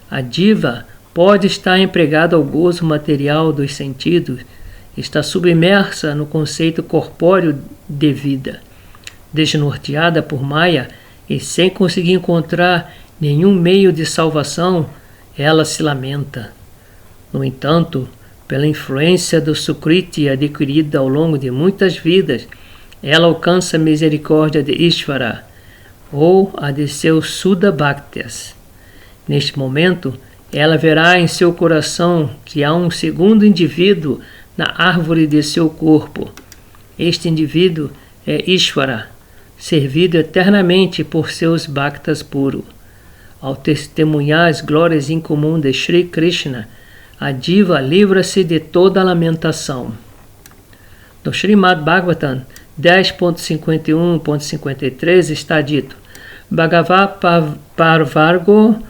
A diva pode estar empregada ao gozo material dos sentidos, está submersa no conceito corpóreo de vida. Desnorteada por Maya e sem conseguir encontrar nenhum meio de salvação, ela se lamenta. No entanto, pela influência do Sukriti adquirida ao longo de muitas vidas, ela alcança a misericórdia de Ishvara, ou a de seus Sudha Bhaktas. Neste momento, ela verá em seu coração que há um segundo indivíduo na árvore de seu corpo. Este indivíduo é Ishvara, servido eternamente por seus Bhaktas puros. Ao testemunhar as glórias incomuns de Sri Krishna, a diva livra-se de toda a lamentação. No Srimad Bhagavatam 10.51.53 está dito: Bhagava parvargo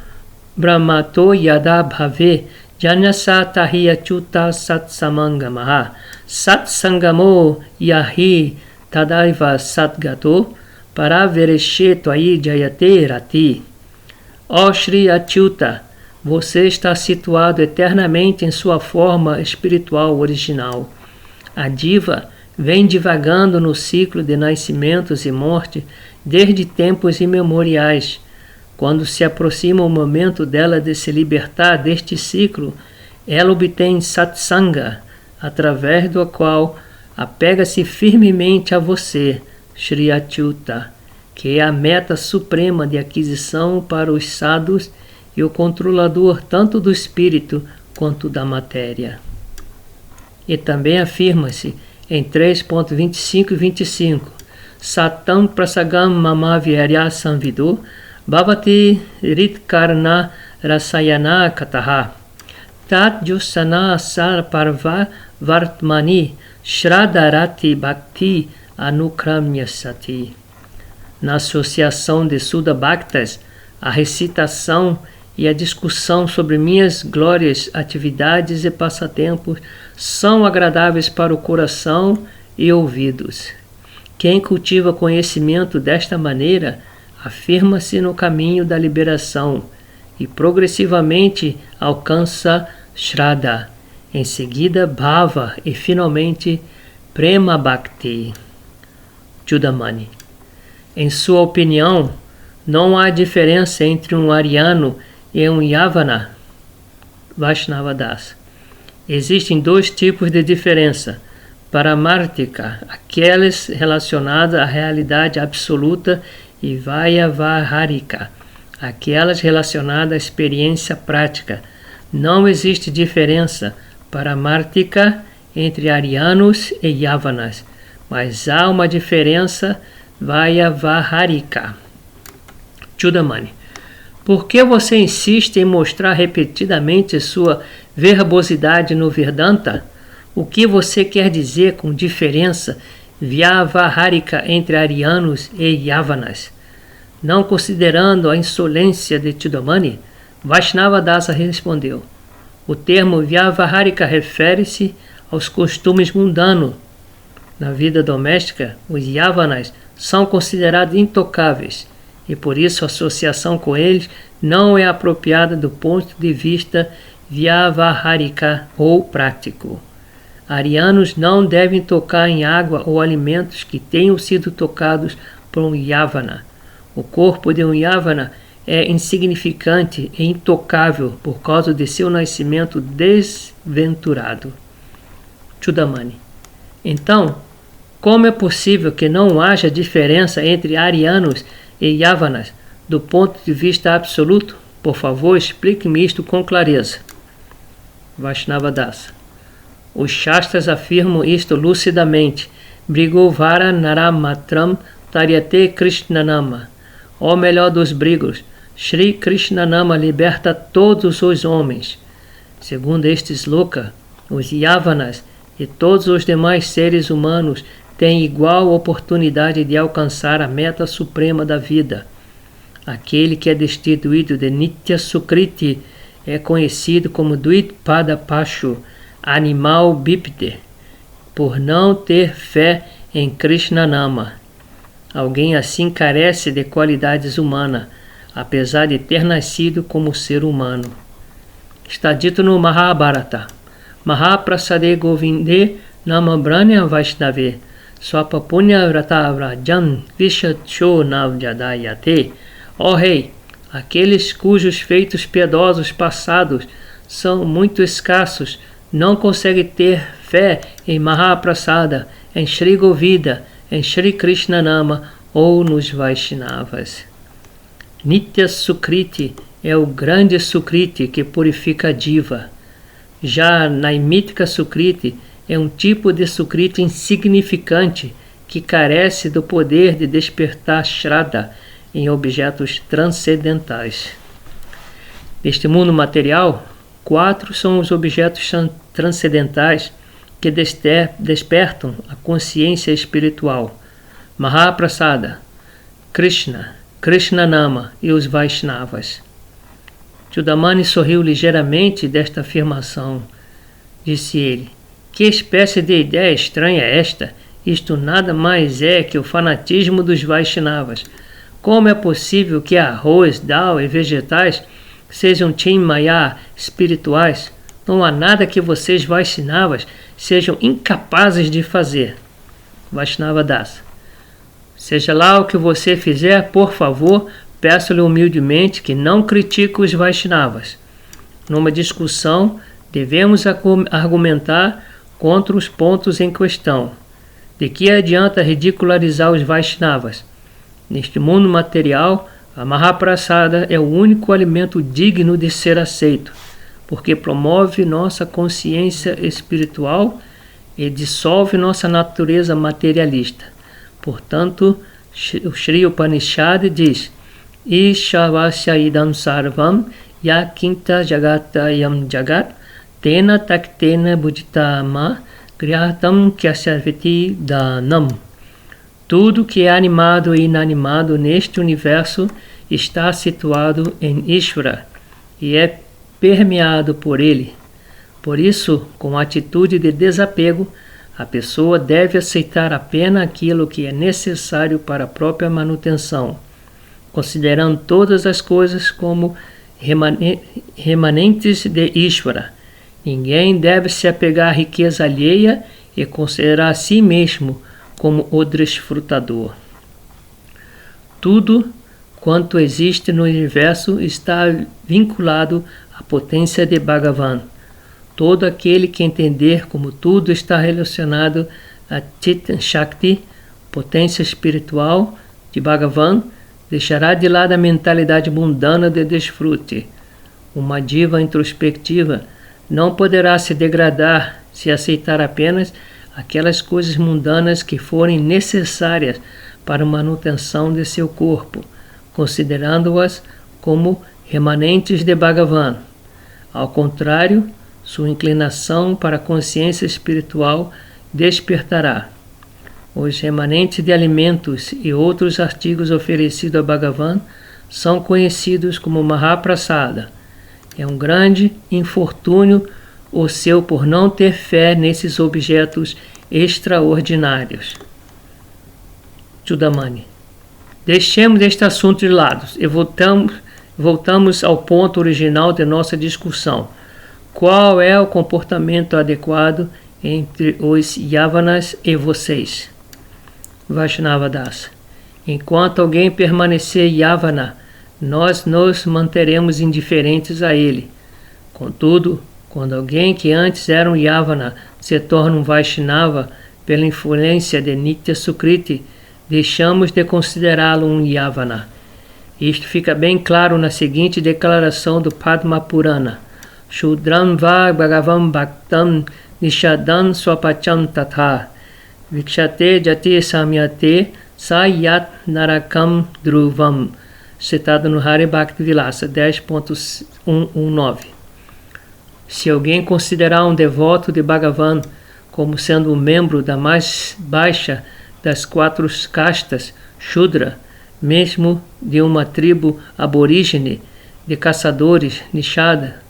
brahmato yada bhave janyasa tahiyachuta satsamangamaha satsangamo yahi tadaiva satgato paravereshe tvai jayate rati. Ó Shri Achyuta, você está situado eternamente em sua forma espiritual original. A diva vem divagando no ciclo de nascimentos e morte desde tempos imemoriais. Quando se aproxima o momento dela de se libertar deste ciclo, ela obtém satsanga, através do qual apega-se firmemente a você, Shri Achyuta, que é a meta suprema de aquisição para os sadhus e o controlador tanto do espírito quanto da matéria. E também afirma-se em 3.25 e 25: Satam prasagam mama vyarya samvido bhavati ritkarna rasayana kataha tat yusana sar parva vartmani shradarati bhakti anukramyasati. Na associação de Sudha Bhaktas, a recitação e a discussão sobre minhas glórias, atividades e passatempos são agradáveis para o coração e ouvidos. Quem cultiva conhecimento desta maneira afirma-se no caminho da liberação e progressivamente alcança Shraddha, em seguida Bhava e finalmente Prema Bhakti. Chudamani. Em sua opinião, não há diferença entre um ariano e um Yavana. Vaishnava Das. Existem dois tipos de diferença. Paramartika, aquelas relacionadas à realidade absoluta, e Vyavaharika, aquelas relacionadas à experiência prática. Não existe diferença paramartika entre arianos e yavanas, mas há uma diferença Vyavaharika. Chudamani. Por que você insiste em mostrar repetidamente sua verbosidade no Vedanta? O que você quer dizer com diferença Vyavaharika entre arianos e yavanas? Não considerando a insolência de Chudamani, Vaishnava Dasa respondeu: o termo Vyavaharika refere-se aos costumes mundanos. Na vida doméstica, os yavanas são considerados intocáveis e por isso a associação com eles não é apropriada do ponto de vista Vyavaharika ou prático. Arianos não devem tocar em água ou alimentos que tenham sido tocados por um yavana. O corpo de um yavana é insignificante e intocável por causa de seu nascimento desventurado. Chudamani. Então, como é possível que não haja diferença entre arianos e yavanas do ponto de vista absoluto? Por favor, explique-me isto com clareza. Vaishnava Dasa. Os Shastras afirmam isto lucidamente. Brigovara Naramatram Taryate Krishnanama. Ó melhor dos brigos, Shri Krishnanama liberta todos os homens. Segundo este sloka, os yavanas e todos os demais seres humanos têm igual oportunidade de alcançar a meta suprema da vida. Aquele que é destituído de Nitya Sukriti é conhecido como Dvitpada Pashu, animal bípede, por não ter fé em Krishnanama. Alguém assim carece de qualidades humanas, apesar de ter nascido como ser humano. Está dito no Mahabharata: Mahaprasade Govinde Namabranya Vaishnave Swapapunya Vratavrajam Vishacho Navjadayate. Ó Rei, aqueles cujos feitos piedosos passados são muito escassos não conseguem ter fé em Mahaprasada, em Shri Govida, em Shri Krishnanama ou nos Vaishnavas. Nitya Sukriti é o grande Sukriti que purifica a diva. Já Naimítica Sukriti é um tipo de Sukriti insignificante que carece do poder de despertar Shraddha em objetos transcendentais. Neste mundo material, 4 são os objetos transcendentais que despertam a consciência espiritual: Mahaprasada, Krishna, Krishnanama e os Vaishnavas. Chudamani sorriu ligeiramente desta afirmação. Disse ele: que espécie de ideia estranha é esta? Isto nada mais é que o fanatismo dos Vaishnavas. Como é possível que arroz, dal e vegetais sejam Chinmaya espirituais? Não há nada que vocês Vaishnavas sejam incapazes de fazer. Vaishnava Das. Seja lá o que você fizer, por favor, peço-lhe humildemente que não critique os Vaishnavas. Numa discussão, devemos argumentar contra os pontos em questão. De que adianta ridicularizar os Vaishnavas? Neste mundo material, a Mahaprasada é o único alimento digno de ser aceito, porque promove nossa consciência espiritual e dissolve nossa natureza materialista. Portanto, o Shri Upanishad diz: Ishavasya idam sarvam yakinta jagatayam jagat tena taktena bujitama griyatam kyasarviti danam. Tudo que é animado e inanimado neste universo está situado em Ishvara e é permeado por ele. Por isso, com atitude de desapego, a pessoa deve aceitar apenas aquilo que é necessário para a própria manutenção. considerando todas as coisas como remanentes de Ishvara. Ninguém deve se apegar à riqueza alheia e considerar a si mesmo como o desfrutador. Tudo quanto existe no universo está vinculado à potência de Bhagavan. Todo aquele que entender como tudo está relacionado a Chit Shakti, potência espiritual de Bhagavan, deixará de lado a mentalidade mundana de desfrute. Uma diva introspectiva não poderá se degradar se aceitar apenas aquelas coisas mundanas que forem necessárias para a manutenção de seu corpo, considerando-as como remanentes de Bhagavan. Ao contrário, sua inclinação para a consciência espiritual despertará. Os remanentes de alimentos e outros artigos oferecidos a Bhagavan são conhecidos como Mahaprasada. É um grande infortúnio o seu por não ter fé nesses objetos extraordinários. Chudamani. Deixemos este assunto de lado e voltamos ao ponto original de nossa discussão. Qual é o comportamento adequado entre os Yavanas e vocês? Vaishnava Das. Enquanto alguém permanecer Yavana, nós nos manteremos indiferentes a ele. Contudo, quando alguém que antes era um Yavana se torna um Vaishnava pela influência de Nitya Sukriti, deixamos de considerá-lo um Yavana. Isto fica bem claro na seguinte declaração do Padma Purana: Shudram va bhagavam bhaktam nishadam swapacham tatha vikshate jati samyate sayat narakam dhruvam. Citado no Hari Bhakti Vilasa 10.119. Se alguém considerar um devoto de Bhagavan como sendo um membro da mais baixa das 4 castas, Shudra, mesmo de uma tribo aborígene de caçadores, Nishada,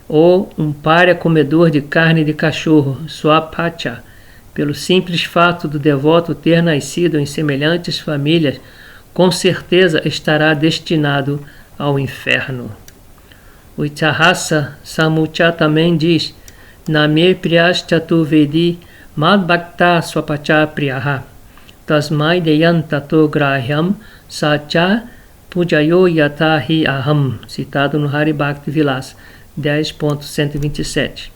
ou um pária comedor de carne de cachorro, Swapacha, pelo simples fato do devoto ter nascido em semelhantes famílias, com certeza estará destinado ao inferno. O Itahasa Samucha também diz: Name priyas chaturvedi mad bhakta swapacha priyaha tasmai deyan tato grahyam sacha pujayo yata hi aham. Citado no Hari Bhakti Vilasa 10.127.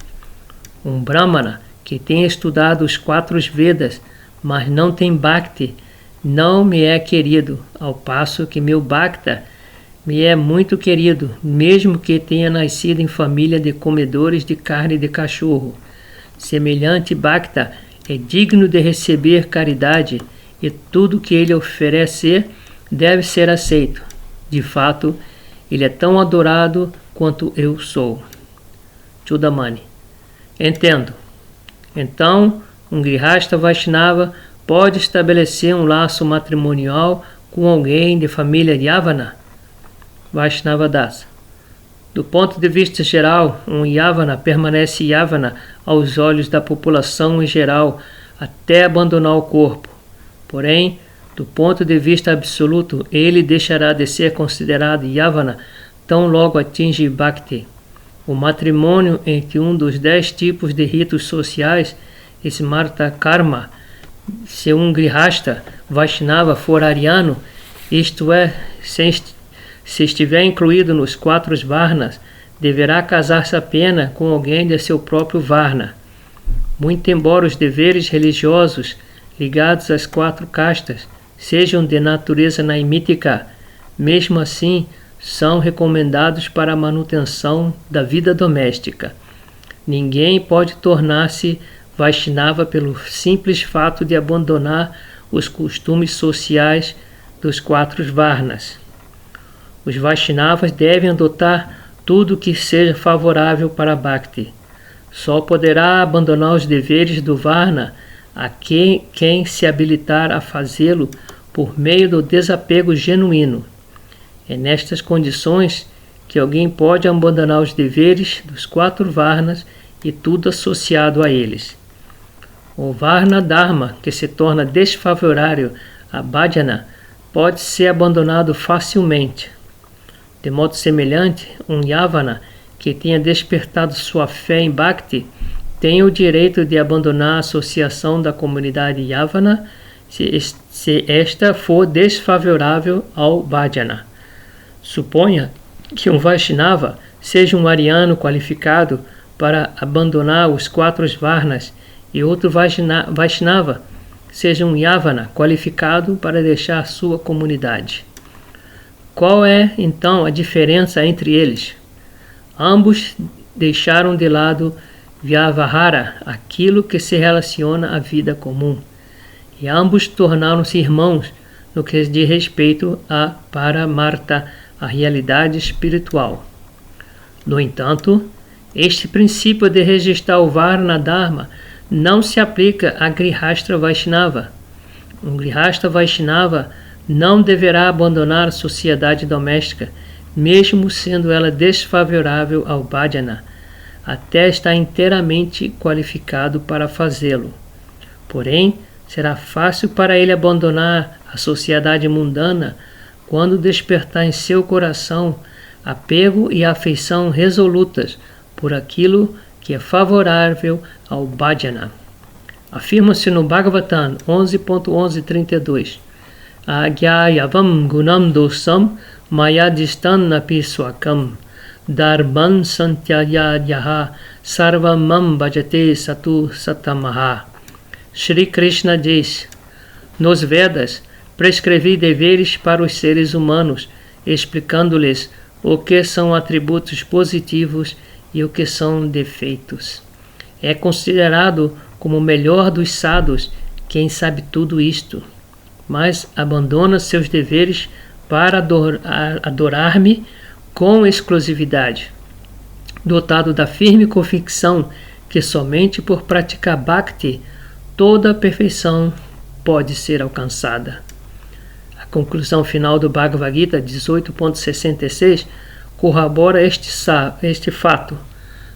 Um Brahmana que tem estudado os 4 Vedas, mas não tem Bhakti, não me é querido, ao passo que meu Bhakta me é muito querido, mesmo que tenha nascido em família de comedores de carne de cachorro. Semelhante Bhakta é digno de receber caridade e tudo que ele oferecer deve ser aceito. De fato, ele é tão adorado quanto eu sou. Chudamani. Entendo. Então, um Grihasta Vaishnava pode estabelecer um laço matrimonial com alguém de família Yavana? Vaishnava Das. Do ponto de vista geral, um Yavana permanece Yavana aos olhos da população em geral até abandonar o corpo. Porém, do ponto de vista absoluto, ele deixará de ser considerado Yavana tão logo atinge Bhakti. O matrimônio entre um dos 10 tipos de ritos sociais, Smarta Karma, se um Grihasta Vaishnava for ariano, isto é, se estiver incluído nos 4 Varnas, deverá casar-se apenas com alguém de seu próprio Varna. Muito embora os deveres religiosos ligados às 4 castas sejam de natureza naimítica, mesmo assim são recomendados para a manutenção da vida doméstica. Ninguém pode tornar-se Vaishnava pelo simples fato de abandonar os costumes sociais dos 4 Varnas. Os Vaishnavas devem adotar tudo que seja favorável para Bhakti. Só poderá abandonar os deveres do Varna a quem se habilitar a fazê-lo por meio do desapego genuíno. É nestas condições que alguém pode abandonar os deveres dos 4 Varnas e tudo associado a eles. O Varna Dharma, que se torna desfavorável a Bhajana, pode ser abandonado facilmente. De modo semelhante, um Yavana que tenha despertado sua fé em Bhakti tem o direito de abandonar a associação da comunidade Yavana se esta for desfavorável ao Bhajana. Suponha que um Vaishnava seja um ariano qualificado para abandonar os 4 Varnas e outro Vaishnava seja um Yavana qualificado para deixar sua comunidade. Qual é, então, a diferença entre eles? Ambos deixaram de lado Vyavahara, aquilo que se relaciona à vida comum, e ambos tornaram-se irmãos no que diz respeito a Paramartha, a realidade espiritual. No entanto, este princípio de registrar o Varna Dharma não se aplica a Grihastha Vaishnava. Um Grihastha Vaishnava não deverá abandonar a sociedade doméstica, mesmo sendo ela desfavorável ao Bhajana, até estar inteiramente qualificado para fazê-lo. Porém, será fácil para ele abandonar a sociedade mundana quando despertar em seu coração apego e afeição resolutas por aquilo que é favorável ao Bhajana. Afirma-se no Bhagavatam 11.11.32: Agyayavam gunam dosam mayadistan swakam dharman santyayadyaha sarvamam bhajate satu satamaha. Shri Krishna diz: nos Vedas prescrevi deveres para os seres humanos, explicando-lhes o que são atributos positivos e o que são defeitos. É considerado como o melhor dos sadhus quem sabe tudo isto, mas abandona seus deveres para adorar-me com exclusividade, dotado da firme convicção que somente por praticar Bhakti toda a perfeição pode ser alcançada. A conclusão final do Bhagavad Gita 18.66 corrobora este fato.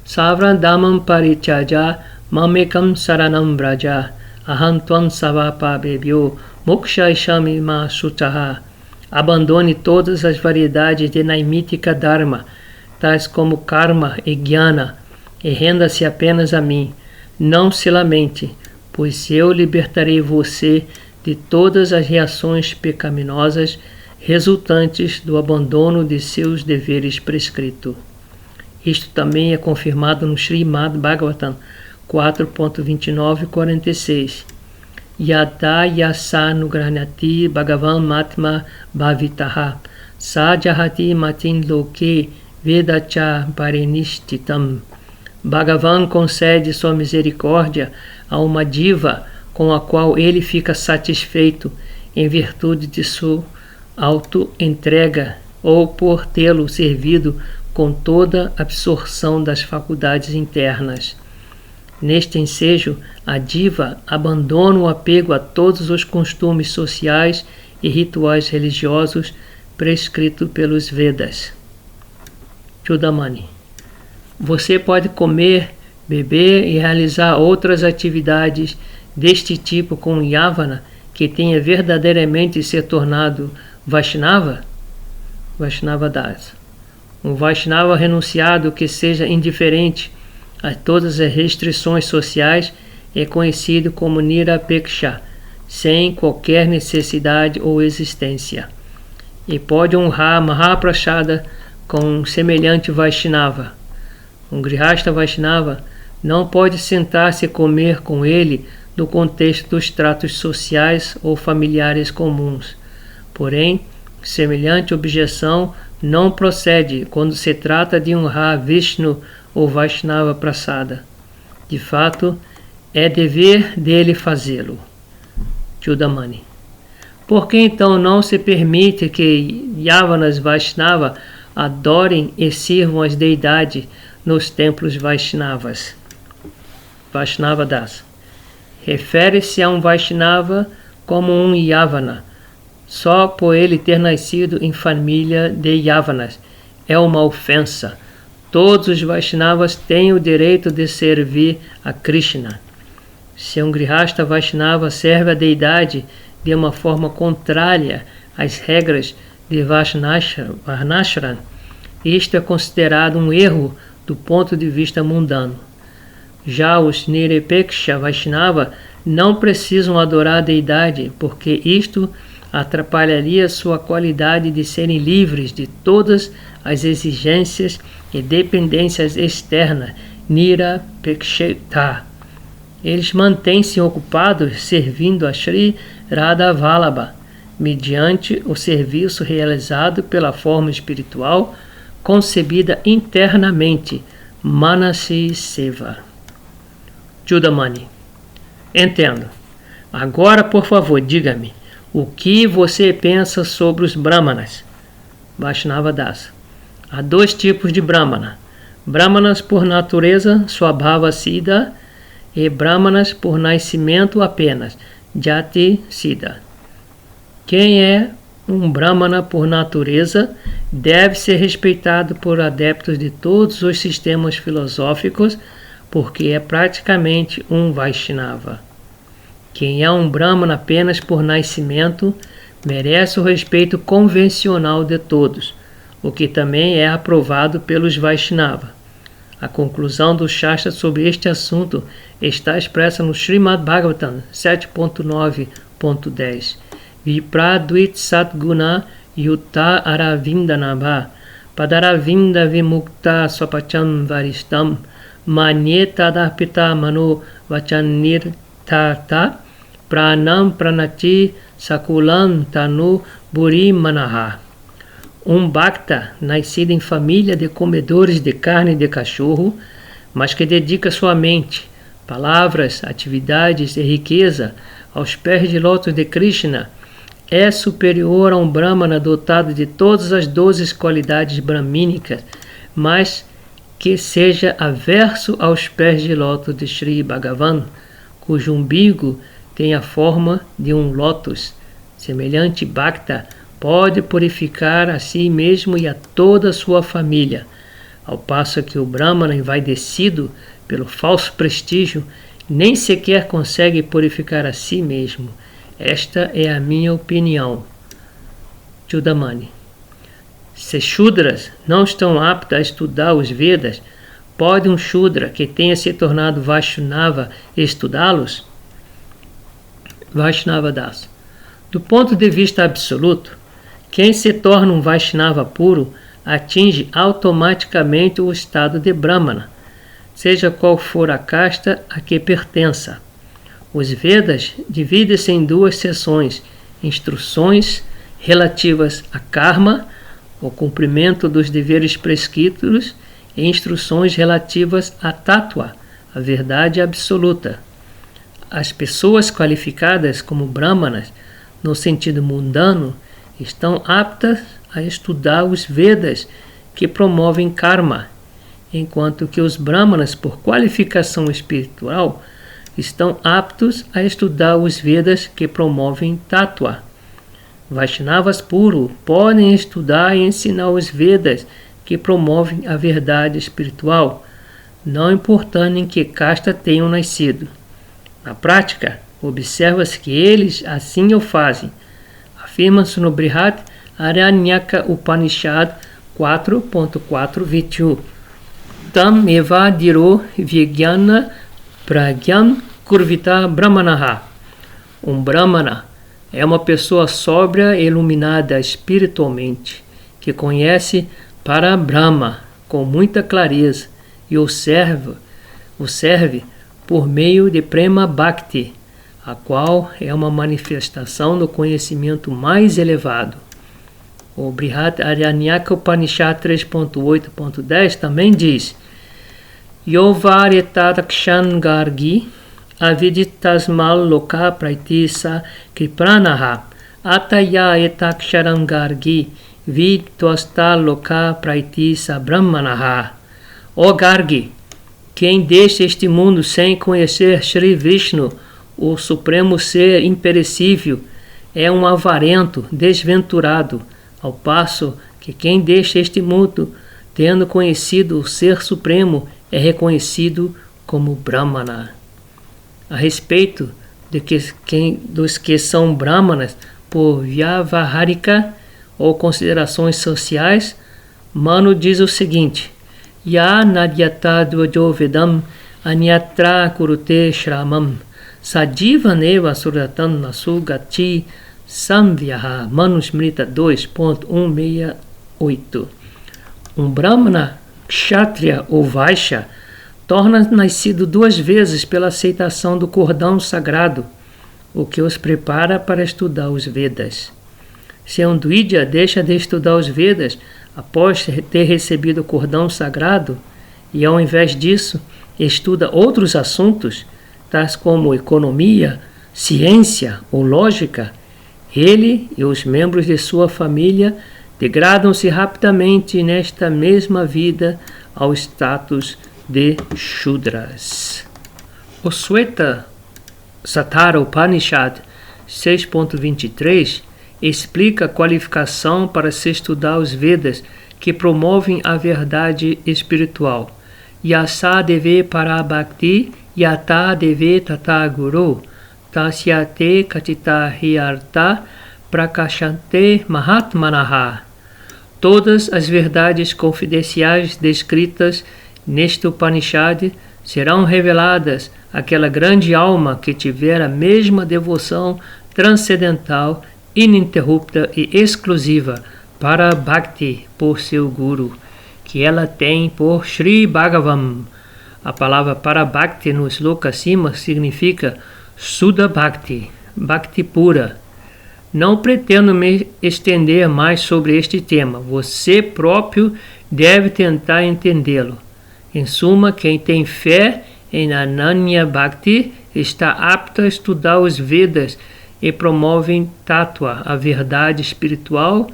Savrandamam parichaja mamekam saranam braja aham tvam savapabebhyo mokshaishami ma sutaha. Abandone todas as variedades de Naimítica Dharma, tais como Karma e Jnana, e renda-se apenas a mim. Não se lamente, pois eu libertarei você de todas as reações pecaminosas resultantes do abandono de seus deveres prescritos. Isto também é confirmado no Srimad Bhagavatam 4.29 e 46. Yada yasanugranati bhagavan matma bhavitaha sajahati matin loke vedacha parinishtitam. Bhagavan concede sua misericórdia a uma diva com a qual ele fica satisfeito em virtude de sua auto-entrega ou por tê-lo servido com toda a absorção das faculdades internas. Neste ensejo, a diva abandona o apego a todos os costumes sociais e rituais religiosos prescritos pelos Vedas. Chudamani. Você pode comer, beber e realizar outras atividades deste tipo com um Yavana que tenha verdadeiramente se tornado Vaishnava? Vaishnava Das. Um Vaishnava renunciado que seja indiferente a todas as restrições sociais é conhecido como Nirapeksha, sem qualquer necessidade ou existência. E pode honrar Mahaprasada com um semelhante Vaishnava. Um Grihastha Vaishnava não pode sentar-se e comer com ele no contexto dos tratos sociais ou familiares comuns. Porém, semelhante objeção não procede quando se trata de honrar Vishnu ou Vaishnava Prasada. De fato, é dever dele fazê-lo. Chudamani. Por que então não se permite que Yavanas Vaishnava adorem e sirvam as deidades nos templos Vaishnavas? Vaishnava Das. Refere-se a um Vaishnava como um Yavana, só por ele ter nascido em família de Yavanas. É uma ofensa. Todos os Vaishnavas têm o direito de servir a Krishna. Se um Grihastha Vaishnava serve a deidade de uma forma contrária as regras de Varnashram, isto é considerado um erro do ponto de vista mundano. Já os Nirepeksha Vaishnava não precisam adorar a deidade, porque isto atrapalharia sua qualidade de serem livres de todas as exigências e dependências externas, Nirapekshita. Eles mantêm-se ocupados servindo a Sri Radha Vallabha, mediante o serviço realizado pela forma espiritual concebida internamente, Manasi Seva. Chudamani. Entendo. Agora, por favor, diga-me, o que você pensa sobre os Brahmanas? Vaishnava Dasa. Há dois tipos de Brahmana. Brahmanas por natureza, Swabhava Siddha, e Brahmanas por nascimento apenas, Jati Siddha. Quem é um Brahmana por natureza deve ser respeitado por adeptos de todos os sistemas filosóficos, porque é praticamente um Vaishnava. Quem é um Brahmana apenas por nascimento merece o respeito convencional de todos, o que também é aprovado pelos Vaishnava. A conclusão do Shastra sobre este assunto está expressa no Srimad Bhagavatam 7.9.10. Vipradvit Satguna Yutta Aravindanabha Padaravinda Vimukta Swapacham Varistam Manyetadarpita Mano Vachanirtata Pranam Pranati Sakulam Tanu Buri Manaha. Um Bhakta, nascido em família de comedores de carne de cachorro, mas que dedica sua mente, palavras, atividades e riqueza aos pés de lótus de Krishna, é superior a um Brahmana dotado de todas as 12 qualidades brahmínicas, mas que seja averso aos pés de lótus de Sri Bhagavan, cujo umbigo tem a forma de um lótus. Semelhante Bhakta pode purificar a si mesmo e a toda a sua família, ao passo que o Brahmana envaidecido pelo falso prestígio nem sequer consegue purificar a si mesmo. Esta é a minha opinião. Chudamani. Se Shudras não estão aptos a estudar os Vedas, pode um Shudra que tenha se tornado Vaishnava estudá-los? Vaishnava Das. Do ponto de vista absoluto, quem se torna um Vaishnava puro atinge automaticamente o estado de Brahmana, seja qual for a casta a que pertença. Os Vedas dividem-se em duas seções: instruções relativas a karma, o cumprimento dos deveres prescritos, e instruções relativas a tattva, a verdade absoluta. As pessoas qualificadas como Brahmanas, no sentido mundano, estão aptas a estudar os Vedas que promovem karma, enquanto que os Brahmanas, por qualificação espiritual, estão aptos a estudar os Vedas que promovem tattva. Vaishnavas puros podem estudar e ensinar os Vedas que promovem a verdade espiritual, não importando em que casta tenham nascido. Na prática, observa-se que eles assim o fazem. Afirma-se no Brihad Aranyaka Upanishad 4.4.21. Tam eva diro vigyana pragyam kurvita brahmanaha. Um Brahmana é uma pessoa sóbria e iluminada espiritualmente, que conhece para Brahma com muita clareza e o serve por meio de Prema Bhakti, a qual é uma manifestação do conhecimento mais elevado. O Brihad Aranyaka Upanishad 3.8.10 também diz: Yovaretakshan gargi aviditasmal loka praitisa kripranaha ataya etaksharam gargi vidtvasta loka praitisa brahmanaha. Ó Gargi, quem deixa este mundo sem conhecer Shri Vishnu, o Supremo Ser imperecível, é um avarento, desventurado, ao passo que quem deixa este mundo, tendo conhecido o Ser Supremo, é reconhecido como Brahmana. A respeito dos que são Brahmanas por Vyavaharika, ou considerações sociais, Manu diz o seguinte: Ya nadyata dvajo vedam anyatra kurute shramam sadivaneva suratan nasu gati samvyaha. Manusmrita 2.168. Um Brahmana, Kshatriya ou Vaishya torna nascido 2 vezes pela aceitação do cordão sagrado, o que os prepara para estudar os Vedas. Se um Dvija deixa de estudar os Vedas após ter recebido o cordão sagrado e, ao invés disso, estuda outros assuntos, tais como economia, ciência ou lógica, ele e os membros de sua família degradam-se rapidamente nesta mesma vida ao status de Shudras. O Sweta Satara Upanishad 6.23 explica a qualificação para se estudar os Vedas que promovem a verdade espiritual. Yasa deve parabhakti yata deve tata guru tasyate katita hiyarta prakashante mahatmanaha. Todas as verdades confidenciais descritas neste Upanishad serão reveladas àquela grande alma que tiver a mesma devoção transcendental, ininterrupta e exclusiva para Bhakti por seu Guru, que ela tem por Sri Bhagavan. A palavra para Bhakti no sloka acima significa Sudha Bhakti, Bhakti pura. Não pretendo me estender mais sobre este tema, você próprio deve tentar entendê-lo. Em suma, quem tem fé em Ananya Bhakti está apto a estudar os Vedas e promovem Tattva, a verdade espiritual,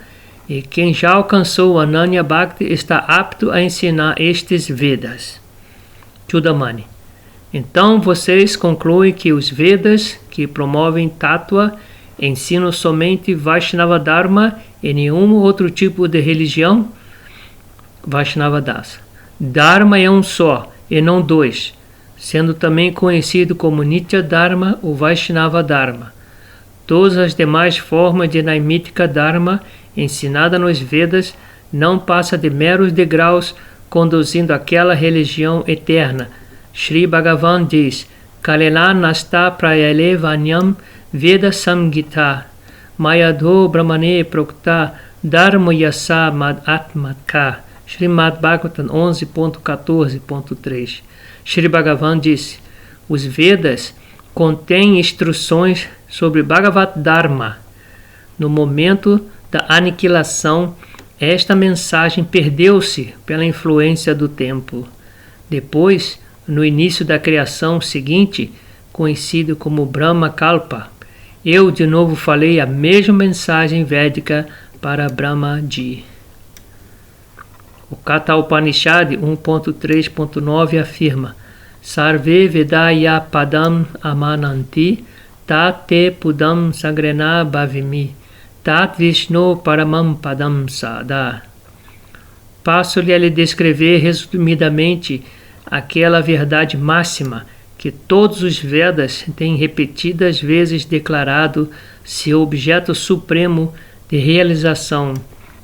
e quem já alcançou Ananya Bhakti está apto a ensinar estes Vedas. Chudamani. Então vocês concluem que os Vedas, que promovem Tattva, ensinam somente Vaishnava Dharma e nenhum outro tipo de religião? Vaishnava Das. Dharma é um só, e não 2, sendo também conhecido como Nitya Dharma ou Vaishnava Dharma. Todas as demais formas de Naimitika Dharma ensinada nos Vedas não passa de meros degraus conduzindo àquela religião eterna. Sri Bhagavan diz: Kalena nasta prayale vanyam Veda Samgita Mayadho Brahmane Prokta Dharma Yasa Mad Atmatka. Srimad Bhagavatam 11.14.3. Sri Bhagavan disse: os Vedas contêm instruções sobre Bhagavat Dharma. No momento da aniquilação, esta mensagem perdeu-se pela influência do tempo. Depois, no início da criação seguinte, conhecido como Brahma Kalpa, eu de novo falei a mesma mensagem védica para Brahmaji. O Katha Upanishad 1.3.9 afirma: Sarve Vedaya Padam Amananti Tate Pudam Sagrena Bhavimi Tat Vishnu Paramam Padam Sada. Passo-lhe a lhe descrever resumidamente aquela verdade máxima que todos os Vedas têm repetidas vezes declarado seu objeto supremo de realização,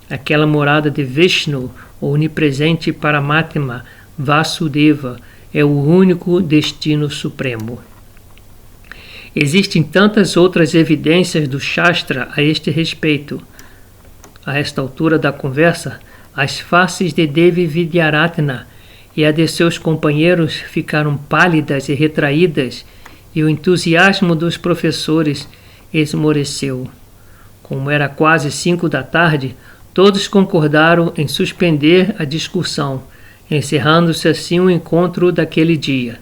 aquela morada de Vishnu, o onipresente Paramatma, Vasudeva, é o único destino supremo. Existem tantas outras evidências do Shastra a este respeito. A esta altura da conversa, as faces de Devi Vidyaratna e a de seus companheiros ficaram pálidas e retraídas, e o entusiasmo dos professores esmoreceu. Como era quase 5 da tarde, todos concordaram em suspender a discussão, encerrando-se assim o encontro daquele dia.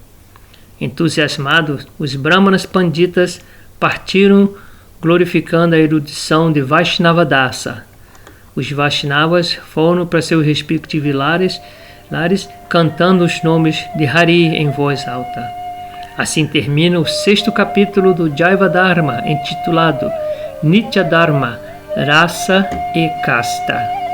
Entusiasmados, os Brahmanas Panditas partiram glorificando a erudição de Vaishnavadasa. Os Vaishnavas foram para seus respectivos lares cantando os nomes de Hari em voz alta. Assim termina o 6º capítulo do Jaiva Dharma, intitulado Nitya Dharma, Rasa e Kasta.